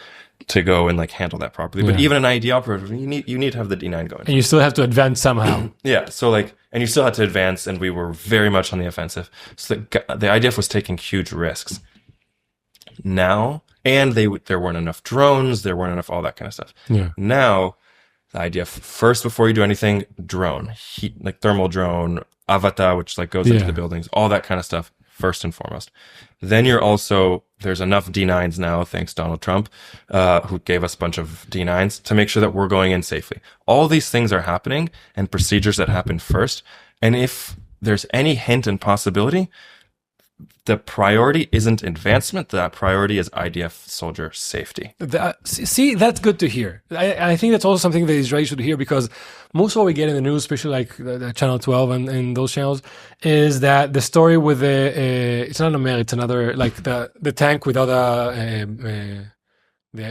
to go and like handle that properly. But even an IED operative, you need to have the D9 going. And you still have to advance somehow. So like, and you still had to advance, and we were very much on the offensive. So the IDF was taking huge risks. Now, and there weren't enough drones, there weren't enough all that kind of stuff. Now, the IDF, first, before you do anything, drone, heat, like thermal drone, Avatar, which like goes into the buildings, all that kind of stuff, first and foremost. Then there's enough D9s now, thanks Donald Trump, who gave us a bunch of D9s to make sure that we're going in safely. All these things are happening and procedures that happen first. And if there's any hint and possibility, the priority isn't advancement. The priority is IDF soldier safety. See, that's good to hear. I think that's also something that Israelis should hear, because most of what we get in the news, especially like the Channel 12 and those channels, is that the story with it's not a mare, it's another, like the tank without the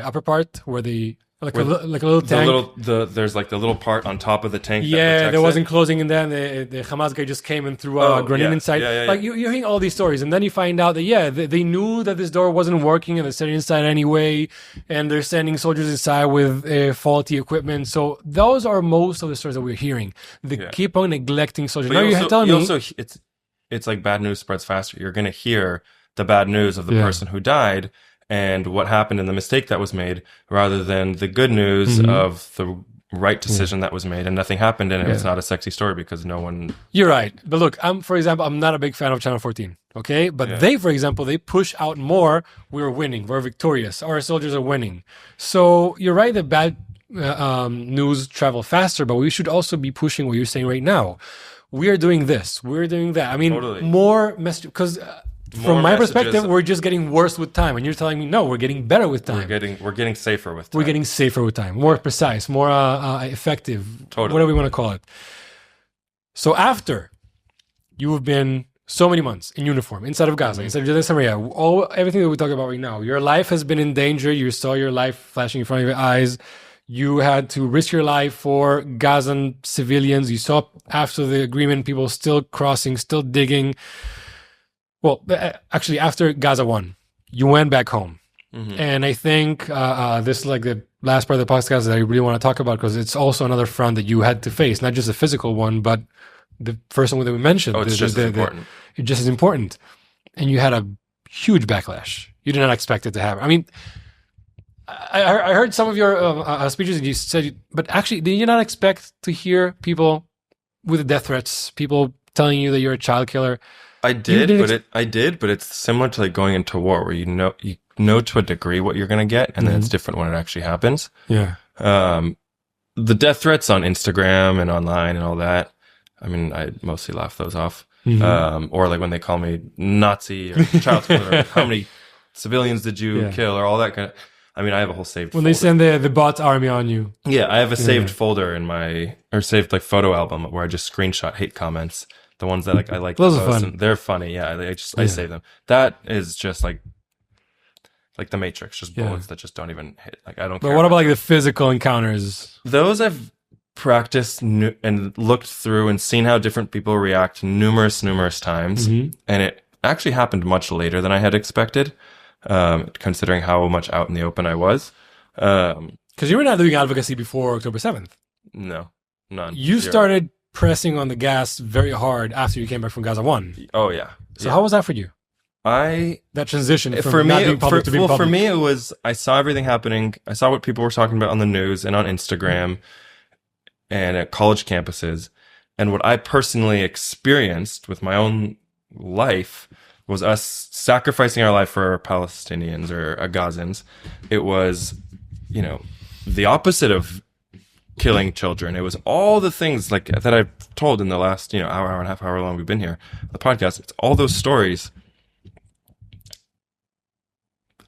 upper part where the like a little tank. There's like the little part on top of the tank. Yeah, there wasn't closing, and then the Hamas guy just came and threw a grenade inside. Like you're hearing all these stories, and then you find out that they knew that this door wasn't working, and they're sitting inside anyway, and they're sending soldiers inside with faulty equipment. So those are most of the stories that we're hearing. They keep on neglecting soldiers. But now you're telling me it's like bad news spreads faster. You're going to hear the bad news of the person who died and what happened and the mistake that was made, rather than the good news of the right decision that was made and nothing happened, and it's not a sexy story because no one... You're right. But look, for example, I'm not a big fan of Channel 14, okay? But they, for example, they push out more, we're winning, we're victorious, our soldiers are winning. So you're right that bad news travel faster, but we should also be pushing what you're saying right now. We are doing this, we're doing that. I mean, more message, because... From my perspective, we're just getting worse with time, and you're telling me no, we're getting better with time. We're getting safer with time. We're getting safer with time, more precise, more effective, whatever we want to call it. So after you have been so many months in uniform inside of Gaza, inside of Judea and Samaria, everything that we talk about right now, your life has been in danger. You saw your life flashing in front of your eyes. You had to risk your life for Gazan civilians. You saw after the agreement, people still crossing, still digging. Well, actually, after Gaza won, you went back home. And I think this is like the last part of the podcast that I really want to talk about, because it's also another front that you had to face, not just a physical one, but the first one that we mentioned. It's just as important. It's just as important. And you had a huge backlash. You did not expect it to happen. I mean, I heard some of your speeches and you said, but actually, did you not expect to hear people with death threats, people telling you that you're a child killer? I did, but it's similar to like going into war, where you know to a degree what you're going to get, and then it's different when it actually happens. Yeah. The death threats on Instagram and online and all that, I mean, I mostly laugh those off. Or like when they call me Nazi or child killer, or how many civilians did you kill, or all that kind of... I mean, I have a whole saved when folder. They send the bot army on you. Yeah, I have a saved folder in saved like photo album where I just screenshot hate comments. The ones that like I like. Those are fun. They're funny. Yeah, I save them. That is just like the Matrix, just bullets that just don't even hit. Like I don't care. But what about like the physical encounters? Those I've practiced and looked through and seen how different people react numerous times. And it actually happened much later than I had expected, considering how much out in the open I was. Because you were not doing advocacy before October 7th. No, none. You started pressing on the gas very hard after you came back from Gaza 1. Oh, yeah. So how was that for you? That transition from not being public to being public? For me, it was, I saw everything happening. I saw what people were talking about on the news and on Instagram and at college campuses. And what I personally experienced with my own life was us sacrificing our life for Palestinians or Gazans. It was, the opposite of killing children. It was all the things like that I've told in the last, hour and a half, however long we've been here, the podcast. It's all those stories.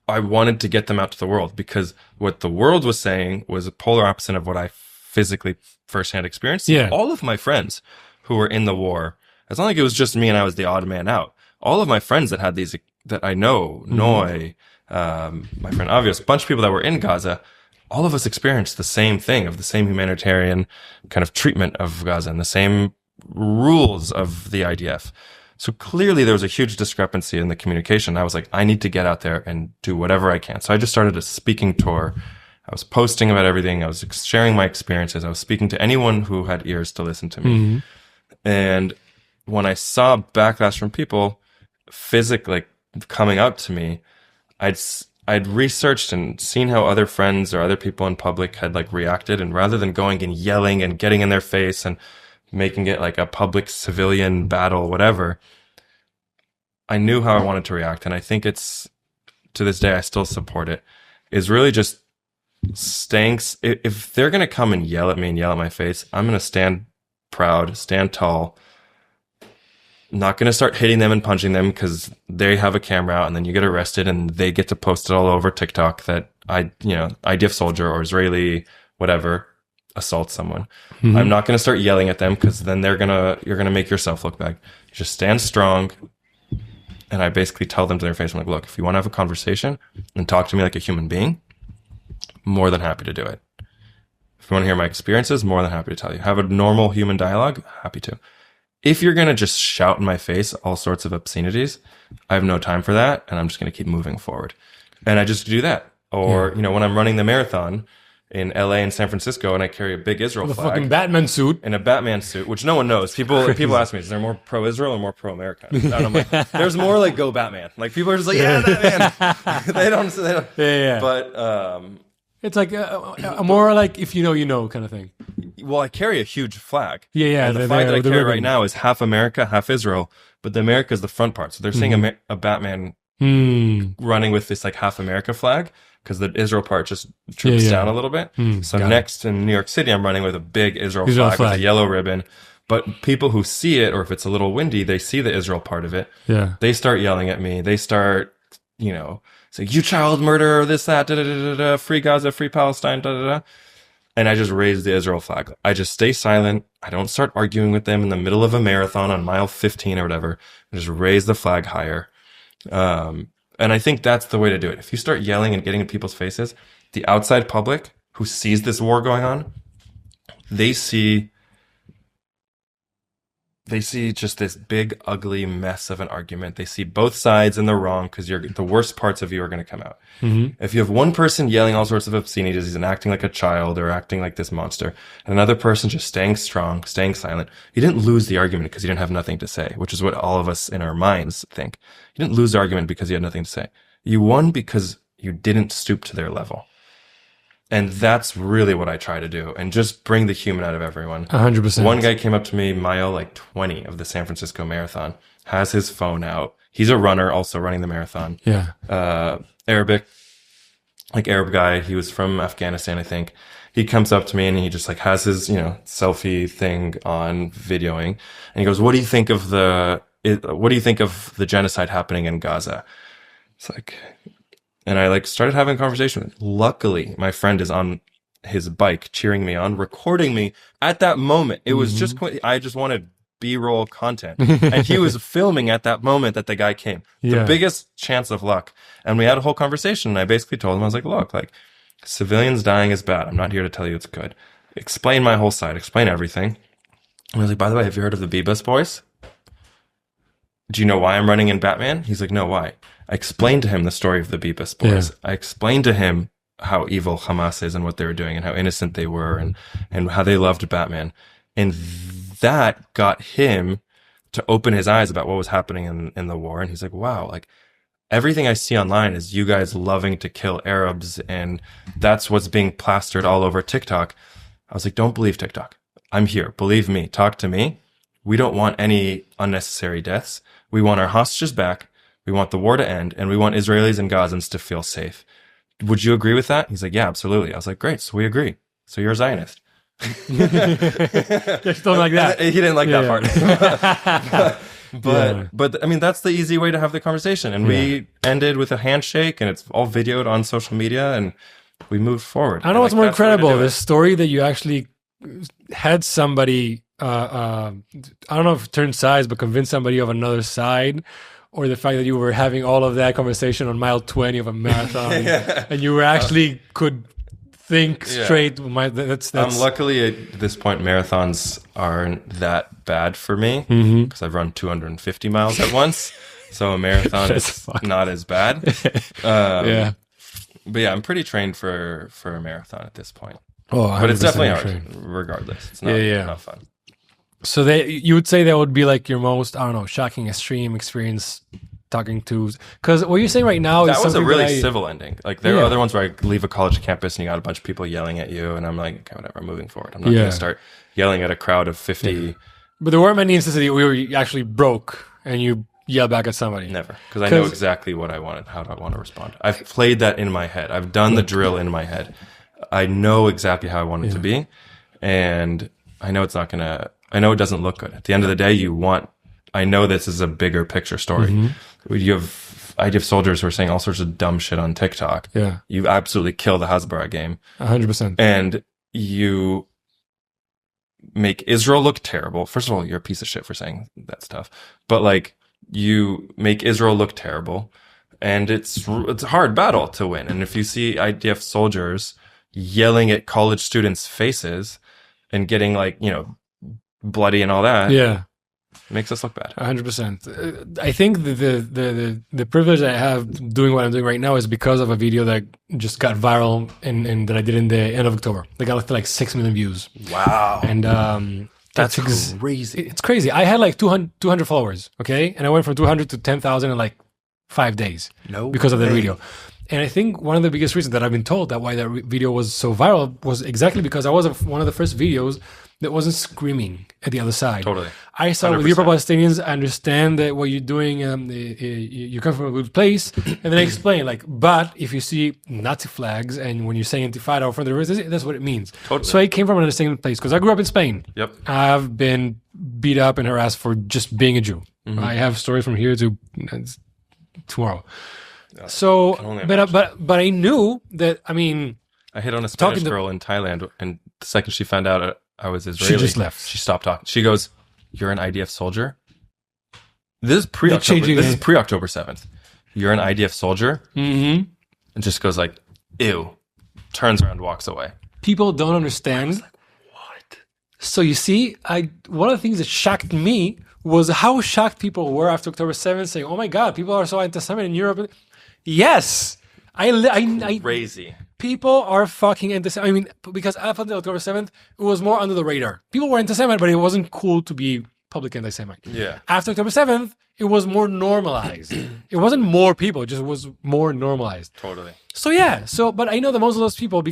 I wanted to get them out to the world, because what the world was saying was a polar opposite of what I physically firsthand experienced. Yeah. All of my friends who were in the war, it's not like it was just me and I was the odd man out. All of my friends that had these, that I know, Noy, my friend Avios, a bunch of people that were in Gaza, all of us experienced the same thing, of the same humanitarian kind of treatment of Gaza and the same rules of the IDF. So clearly there was a huge discrepancy in the communication. I was like, I need to get out there and do whatever I can. So I just started a speaking tour. I was posting about everything. I was sharing my experiences. I was speaking to anyone who had ears to listen to me. And when I saw backlash from people physically coming up to me, I'd researched and seen how other friends or other people in public had like reacted, and rather than going and yelling and getting in their face and making it like a public civilian battle, whatever, I knew how I wanted to react. And I think it's, to this day, I still support it, is really just staying, if they're going to come and yell at me and yell at my face, I'm going to stand proud, stand tall. Not going to start hitting them and punching them because they have a camera out, and then you get arrested and they get to post it all over TikTok that IDF soldier or Israeli, whatever, assault someone. I'm not going to start yelling at them, because then you're going to make yourself look bad. Just stand strong. And I basically tell them to their face, I'm like, look, if you want to have a conversation and talk to me like a human being, more than happy to do it. If you want to hear my experiences, more than happy to tell you. Have a normal human dialogue, happy to. If you're going to just shout in my face all sorts of obscenities, I have no time for that, and I'm just going to keep moving forward. And I just do that. Or, when I'm running the marathon in LA and San Francisco and I carry a big Israel flag. A fucking Batman suit. In a Batman suit, which no one knows. People ask me, is there more pro-Israel or more pro-America? And I'm like, there's more like go Batman. Like people are just like, yeah, Batman. they don't. Yeah. But it's like a more like if you know kind of thing. Well, I carry a huge flag. Yeah. And the flag that I carry right now is half America, half Israel. But the America is the front part. So they're seeing a Batman running with this like half America flag. Because the Israel part just troops down a little bit. So next in New York City, I'm running with a big Israel flag with a yellow ribbon. But people who see it, or if it's a little windy, they see the Israel part of it. Yeah. They start yelling at me. They start, saying, you child murderer, this, that, da-da-da-da-da, free Gaza, free Palestine, da-da-da. And I just raise the Israel flag. I just stay silent. I don't start arguing with them in the middle of a marathon on mile 15 or whatever. I just raise the flag higher. And I think that's the way to do it. If you start yelling and getting in people's faces, the outside public who sees this war going on, they see just this big, ugly mess of an argument. They see both sides and they're wrong because the worst parts of you are going to come out. If you have one person yelling all sorts of obscenities and acting like a child or acting like this monster, and another person just staying strong, staying silent, you didn't lose the argument because you didn't have nothing to say, which is what all of us in our minds think. You didn't lose the argument because you had nothing to say. You won because you didn't stoop to their level. And that's really what I try to do, and just bring the human out of everyone. 100%. One guy came up to me mile like 20 of the San Francisco Marathon, has his phone out. He's a runner, also running the marathon. Yeah. Arab guy. He was from Afghanistan, I think. He comes up to me and he just like has his, selfie thing on videoing. And he goes, what do you think of the genocide happening in Gaza? It's like, and I started having a conversation with him. Luckily, my friend is on his bike cheering me on, recording me at that moment. It was I just wanted B-roll content. And he was filming at that moment that the guy came. The biggest chance of luck. And we had a whole conversation. And I basically told him, I was like, look, civilians dying is bad. I'm not here to tell you it's good. Explain my whole side. Explain everything. And I was like, by the way, have you heard of the Bebas boys? Do you know why I'm running in Batman? He's like, no, why? I explained to him the story of the Bebas boys. I explained to him how evil Hamas is and what they were doing and how innocent they were and how they loved Batman. And that got him to open his eyes about what was happening in the war. And he's like, wow, everything I see online is you guys loving to kill Arabs. And that's what's being plastered all over TikTok. I was like, don't believe TikTok. I'm here. Believe me. Talk to me. We don't want any unnecessary deaths. We want our hostages back. We want the war to end, and we want Israelis and Gazans to feel safe. Would you agree with that? He's like, yeah, absolutely. I was like, great. So we agree. So you're a Zionist. Just don't like that. He didn't like that part. But I mean, that's the easy way to have the conversation. And we ended with a handshake, and it's all videoed on social media, and we moved forward. I don't know what's more incredible, the story that you actually had somebody, I don't know if turn sides, but convince somebody of another side, or the fact that you were having all of that conversation on mile 20 of a marathon and you were actually could think straight. That's luckily at this point, marathons aren't that bad for me because I've run 250 miles at once. So a marathon is not as bad. But yeah, I'm pretty trained for a marathon at this point. Oh, but it's definitely hard regardless. It's not fun. So you would say that would be like your most, I don't know, shocking extreme experience talking to, because what you're saying right now is that was a really civil ending. There are other ones where I leave a college campus and you got a bunch of people yelling at you, and I'm like, okay, whatever, I'm moving forward. I'm not going to start yelling at a crowd of 50. But there weren't many instances where you actually broke and you yell back at somebody. Never, because I know exactly what I wanted, how do I want to respond. I've played that in my head. I've done the drill in my head. I know exactly how I want it to be, and I know it's not going to. I know it doesn't look good. At the end of the day, I know this is a bigger picture story. You have IDF soldiers who are saying all sorts of dumb shit on TikTok. Yeah. You absolutely kill the Hasbara game. 100%. And you make Israel look terrible. First of all, you're a piece of shit for saying that stuff. But you make Israel look terrible. And it's a hard battle to win. And if you see IDF soldiers yelling at college students' faces and getting like, bloody and all that. Yeah. Makes us look bad. 100%. I think the privilege that I have doing what I'm doing right now is because of a video that just got viral and that I did in the end of October. They got like 6 million views. Wow. And that's crazy. It's crazy. I had like 200 followers, okay? And I went from 200 to 10,000 in like 5 days because of the video. And I think one of the biggest reasons that I've been told that why that video was so viral was exactly because I was one of the first videos that wasn't screaming at the other side. Totally. I saw 100%. With your Palestinians, I understand that what you're doing, you come from a good place. And then I explain, like, but if you see Nazi flags and when you say Intifada or front of the rivers, that's what it means. Totally. So I came from an understanding place because I grew up in Spain. Yep. I've been beat up and harassed for just being a Jew. Mm-hmm. I have stories from here to tomorrow. Yeah, so, but I knew that, I mean... I hit on a Spanish girl in Thailand, and the second she found out I was Israeli, she just left. She stopped talking. She goes, "You're an IDF soldier?" This is pre-October 7th. You're an IDF soldier? Mm-hmm. And just goes like, ew. Turns around, walks away. People don't understand. Like, what? So you see, one of the things that shocked me was how shocked people were after October 7th, saying, "Oh my God, people are so anti-Semitic in Europe." Yes, crazy. People are fucking anti-Semitic. I mean, because after October 7th, it was more under the radar. People were anti-Semitic, but it wasn't cool to be public anti-Semitic. Yeah. After October 7th, it was more normalized. It wasn't more people, it just was more normalized. Totally. So yeah, but I know that most of those people,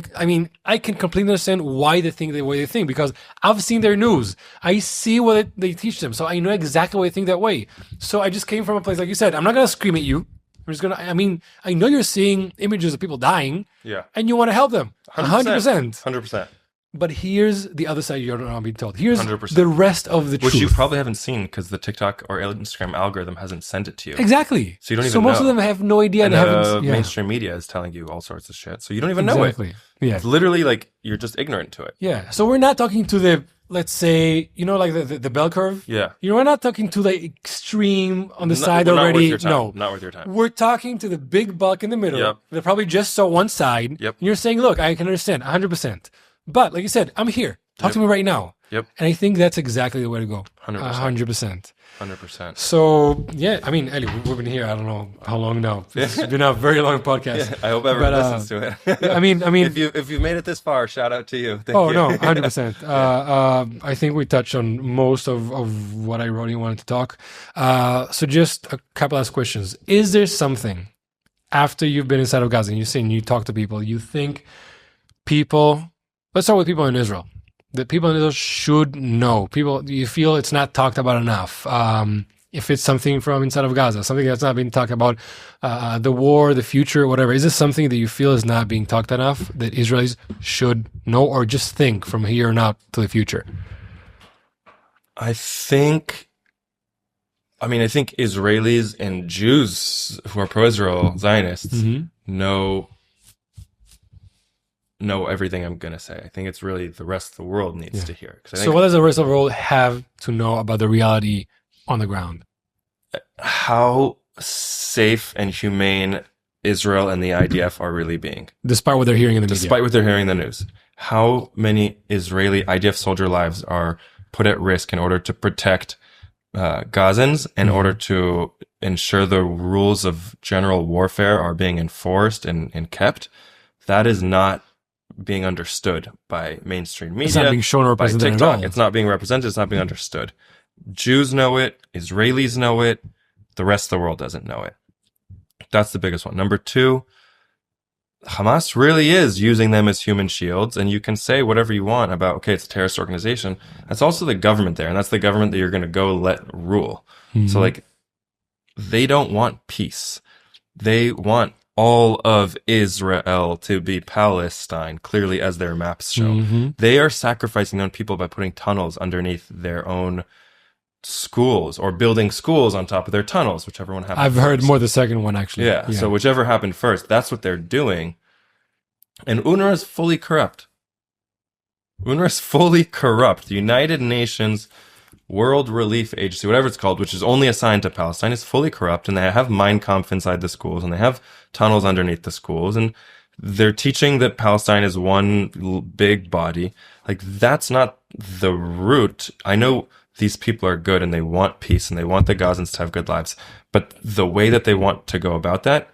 I can completely understand why they think the way they think, because I've seen their news. I see what they teach them. So I know exactly why they think that way. So I just came from a place, like you said, I'm not going to scream at you. I know you're seeing images of people dying. Yeah. And you want to help them. 100%. 100%. But here's the other side you're not being told. Here's 100%. the rest of the truth. Which you probably haven't seen because the TikTok or Instagram algorithm hasn't sent it to you. Exactly. So you don't even know. So most of them have no idea. And mainstream media is telling you all sorts of shit. So you don't even know it. Yeah. It's literally like you're just ignorant to it. Yeah. So we're not talking to the, let's say, like the bell curve. Yeah. We're not talking to the extreme on the side already. No. Not worth your time. We're talking to the big bulk in the middle. Yep. That probably just saw one side. Yep. And you're saying, look, I can understand 100%. But like you said, I'm here. Talk to me right now. Yep. And I think that's exactly the way to go. 100%. 100%. So, yeah, I mean, Eli, we've been here, I don't know how long now. It's been a very long podcast. Yeah, I hope everyone listens to it. I mean, if you've made it this far, shout out to you. Thank you. No, 100%. I think we touched on most of what I really wanted to talk. So just a couple last questions. Is there something after you've been inside of Gaza and you talk to people, you think let's start with people in Israel, that people in Israel should know? You feel it's not talked about enough. If it's something from inside of Gaza, something that's not being talked about, the war, the future, whatever. Is this something that you feel is not being talked enough that Israelis should know or just think from here on out to the future? I think Israelis and Jews who are pro-Israel Zionists know everything I'm going to say. I think it's really the rest of the world needs to hear. So what does the rest of the world have to know about the reality on the ground? How safe and humane Israel and the IDF are really being. Despite what they're hearing in the media. Despite what they're hearing in the news. How many Israeli IDF soldier lives are put at risk in order to protect Gazans, in order to ensure the rules of general warfare are being enforced and kept? That is not being understood by mainstream media. It's not being shown or represented at all. It's not being represented. It's not being understood. Jews know it. Israelis know it. The rest of the world doesn't know it. That's the biggest one. Number two, Hamas really is using them as human shields, and you can say whatever you want about, okay, it's a terrorist organization. That's also the government there, and that's the government that you're going to go let rule. So, they don't want peace. They want all of Israel to be Palestine, clearly, as their maps show. They are sacrificing their own people by putting tunnels underneath their own schools or building schools on top of their tunnels, whichever one happened I've first. heard more the second one, actually. Yeah, so whichever happened first, that's what they're doing. And UNRWA is fully corrupt. UNRWA is fully corrupt. The United Nations World Relief Agency, whatever it's called, which is only assigned to Palestine, is fully corrupt, and they have Mein Kampf inside the schools, and they have tunnels underneath the schools, and they're teaching that Palestine is one big body. Like, that's not the root. I know these people are good and they want peace and they want the Gazans to have good lives, but the way that they want to go about that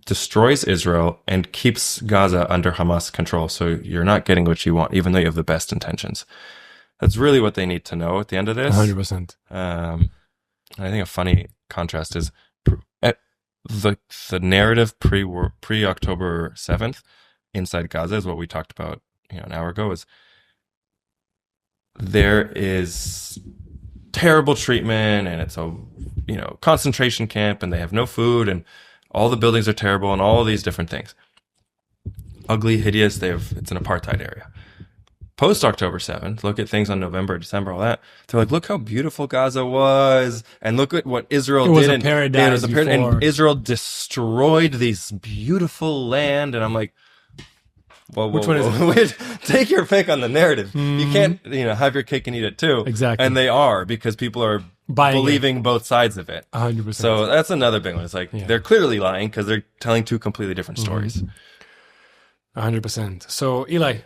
destroys Israel and keeps Gaza under Hamas control. So you're not getting what you want, even though you have the best intentions. That's really what they need to know at the end of this. 100%. I think a funny contrast is the narrative pre-October 7th inside Gaza is what we talked about, an hour ago, is there is terrible treatment and it's a concentration camp and they have no food and all the buildings are terrible and all of these different things. Ugly, hideous, it's an apartheid area. Post October 7th, look at things on November, December, all that. They're like, look how beautiful Gaza was, and look at what Israel did. It was a paradise before. And Israel destroyed these beautiful land, and I'm like, which one is it? Take your pick on the narrative. You can't, have your cake and eat it too. Exactly. And they are, because people are believing both sides of it. 100%. So that's another big one. It's like, they're clearly lying because they're telling two completely different stories. 100%. So, Eli,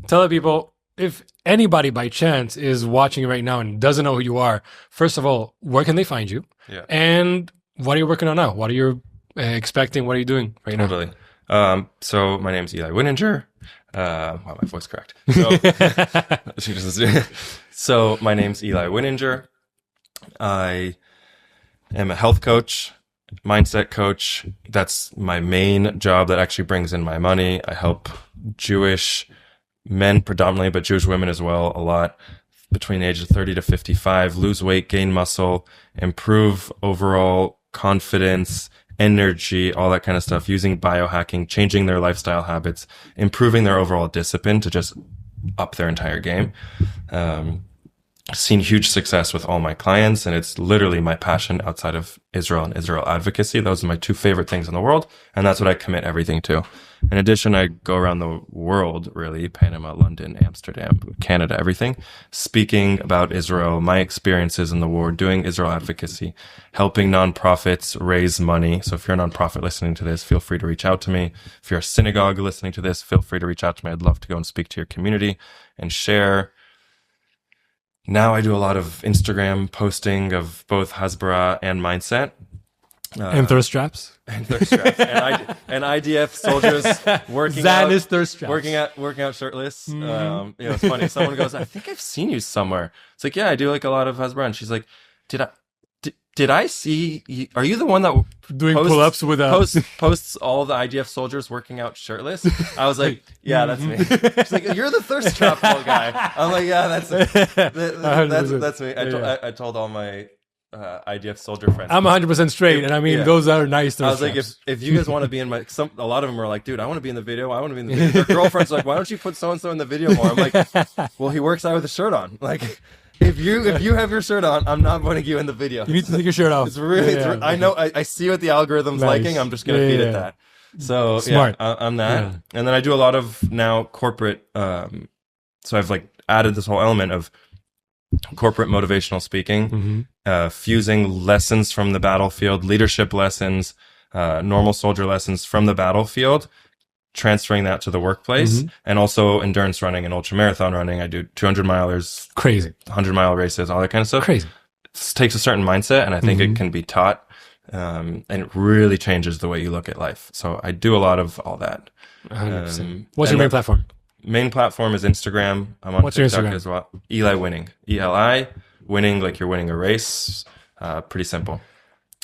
tell the people, if anybody by chance is watching right now and doesn't know who you are, first of all, where can they find you? Yeah. And what are you working on now? What are you expecting? What are you doing right now? Totally. So my name's Eli Wininger. Wow, my voice cracked. So my name's Eli Wininger. I am a health coach, mindset coach. That's my main job that actually brings in my money. I help Jewish men predominantly, but Jewish women as well, a lot, between the ages of 30 to 55, lose weight, gain muscle, improve overall confidence, energy, all that kind of stuff, using biohacking, changing their lifestyle habits, improving their overall discipline to just up their entire game. Seen huge success with all my clients, and it's literally my passion outside of Israel and Israel advocacy. Those are my two favorite things in the world, and that's what I commit everything to. In addition, I go around the world, really, Panama, London, Amsterdam, Canada, everything, speaking about Israel, my experiences in the war, doing Israel advocacy, helping nonprofits raise money. So if you're a nonprofit listening to this, feel free to reach out to me. If you're a synagogue listening to this, feel free to reach out to me. I'd love to go and speak to your community and share. Now I do a lot of Instagram posting of both Hasbara and mindset. And thirst traps. And thirst traps. and IDF soldiers working Zionist thirst traps. Working out shirtless. It's funny. Someone goes, I think I've seen you somewhere. It's like, yeah, I do like a lot of Hasbara. And she's like, did I see you? Are you the one that doing pull-ups with posts all the IDF soldiers working out shirtless? I was like, yeah, that's me. She's like, you're the thirst trap guy. I'm like, yeah, that's me. I told all my IDF soldier friends. I'm 100% straight, and I mean, those are nice. I was like, if you guys want to be in a lot of them are like, dude, I want to be in the video. I want to be in the video. Their girlfriend's like, why don't you put so and so in the video more? I'm like, well, he works out with a shirt on. Like, if you have your shirt on, I'm not putting you in the video. You need to take your shirt off. It's really, I know, I see what the algorithm's liking. I'm just gonna feed it that. So smart. I'm that, and then I do a lot of now corporate. So I've like added this whole element of corporate motivational speaking, fusing lessons from the battlefield, leadership lessons, normal soldier lessons from the battlefield, transferring that to the workplace, and also endurance running and ultra marathon running. I do 200 milers, crazy, 100-mile races, all that kind of stuff. Crazy. It takes a certain mindset, and I think it can be taught, and it really changes the way you look at life. So I do a lot of all that. 100%. What's your main platform? Main platform is Instagram. I'm on What's TikTok your Instagram? as well. Eli Winning. ELI winning, like you're winning a race. Pretty simple.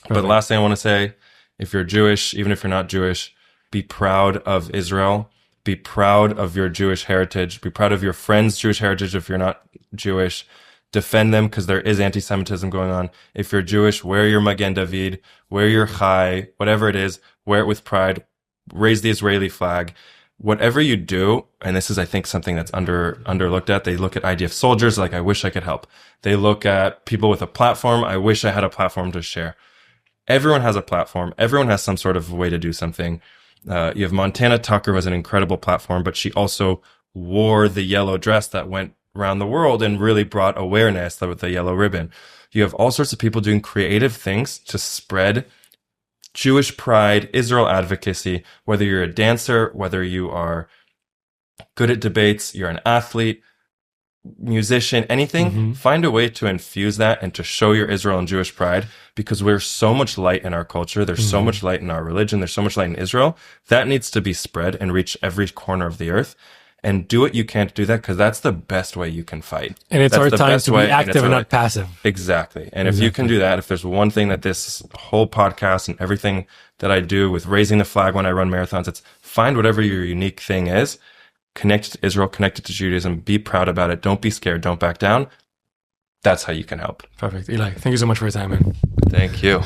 But the last thing I want to say, if you're Jewish, even if you're not Jewish, be proud of Israel. Be proud of your Jewish heritage. Be proud of your friends' Jewish heritage if you're not Jewish. Defend them, because there is anti-Semitism going on. If you're Jewish, wear your Magen David, wear your Chai, whatever it is, wear it with pride. Raise the Israeli flag. Whatever you do, and this is, I think, something that's underlooked at. They look at IDF soldiers like, I wish I could help. They look at people with a platform. I wish I had a platform to share. Everyone has a platform. Everyone has some sort of way to do something. You have Montana Tucker, who has an incredible platform, but she also wore the yellow dress that went around the world and really brought awareness with the yellow ribbon. You have all sorts of people doing creative things to spread Jewish pride, Israel advocacy, whether you're a dancer, whether you are good at debates, you're an athlete, musician, anything, find a way to infuse that and to show your Israel and Jewish pride, because we're so much light in our culture. There's so much light in our religion. There's so much light in Israel. That needs to be spread and reach every corner of the earth. And do what you can to do that, because that's the best way you can fight. And it's that's our the time best to be way, active and not passive. Exactly. And if you can do that, if there's one thing that this whole podcast and everything that I do with raising the flag when I run marathons, it's find whatever your unique thing is, connect it to Israel, connect it to Judaism, be proud about it. Don't be scared. Don't back down. That's how you can help. Perfect. Eli, thank you so much for your time, man. Thank you.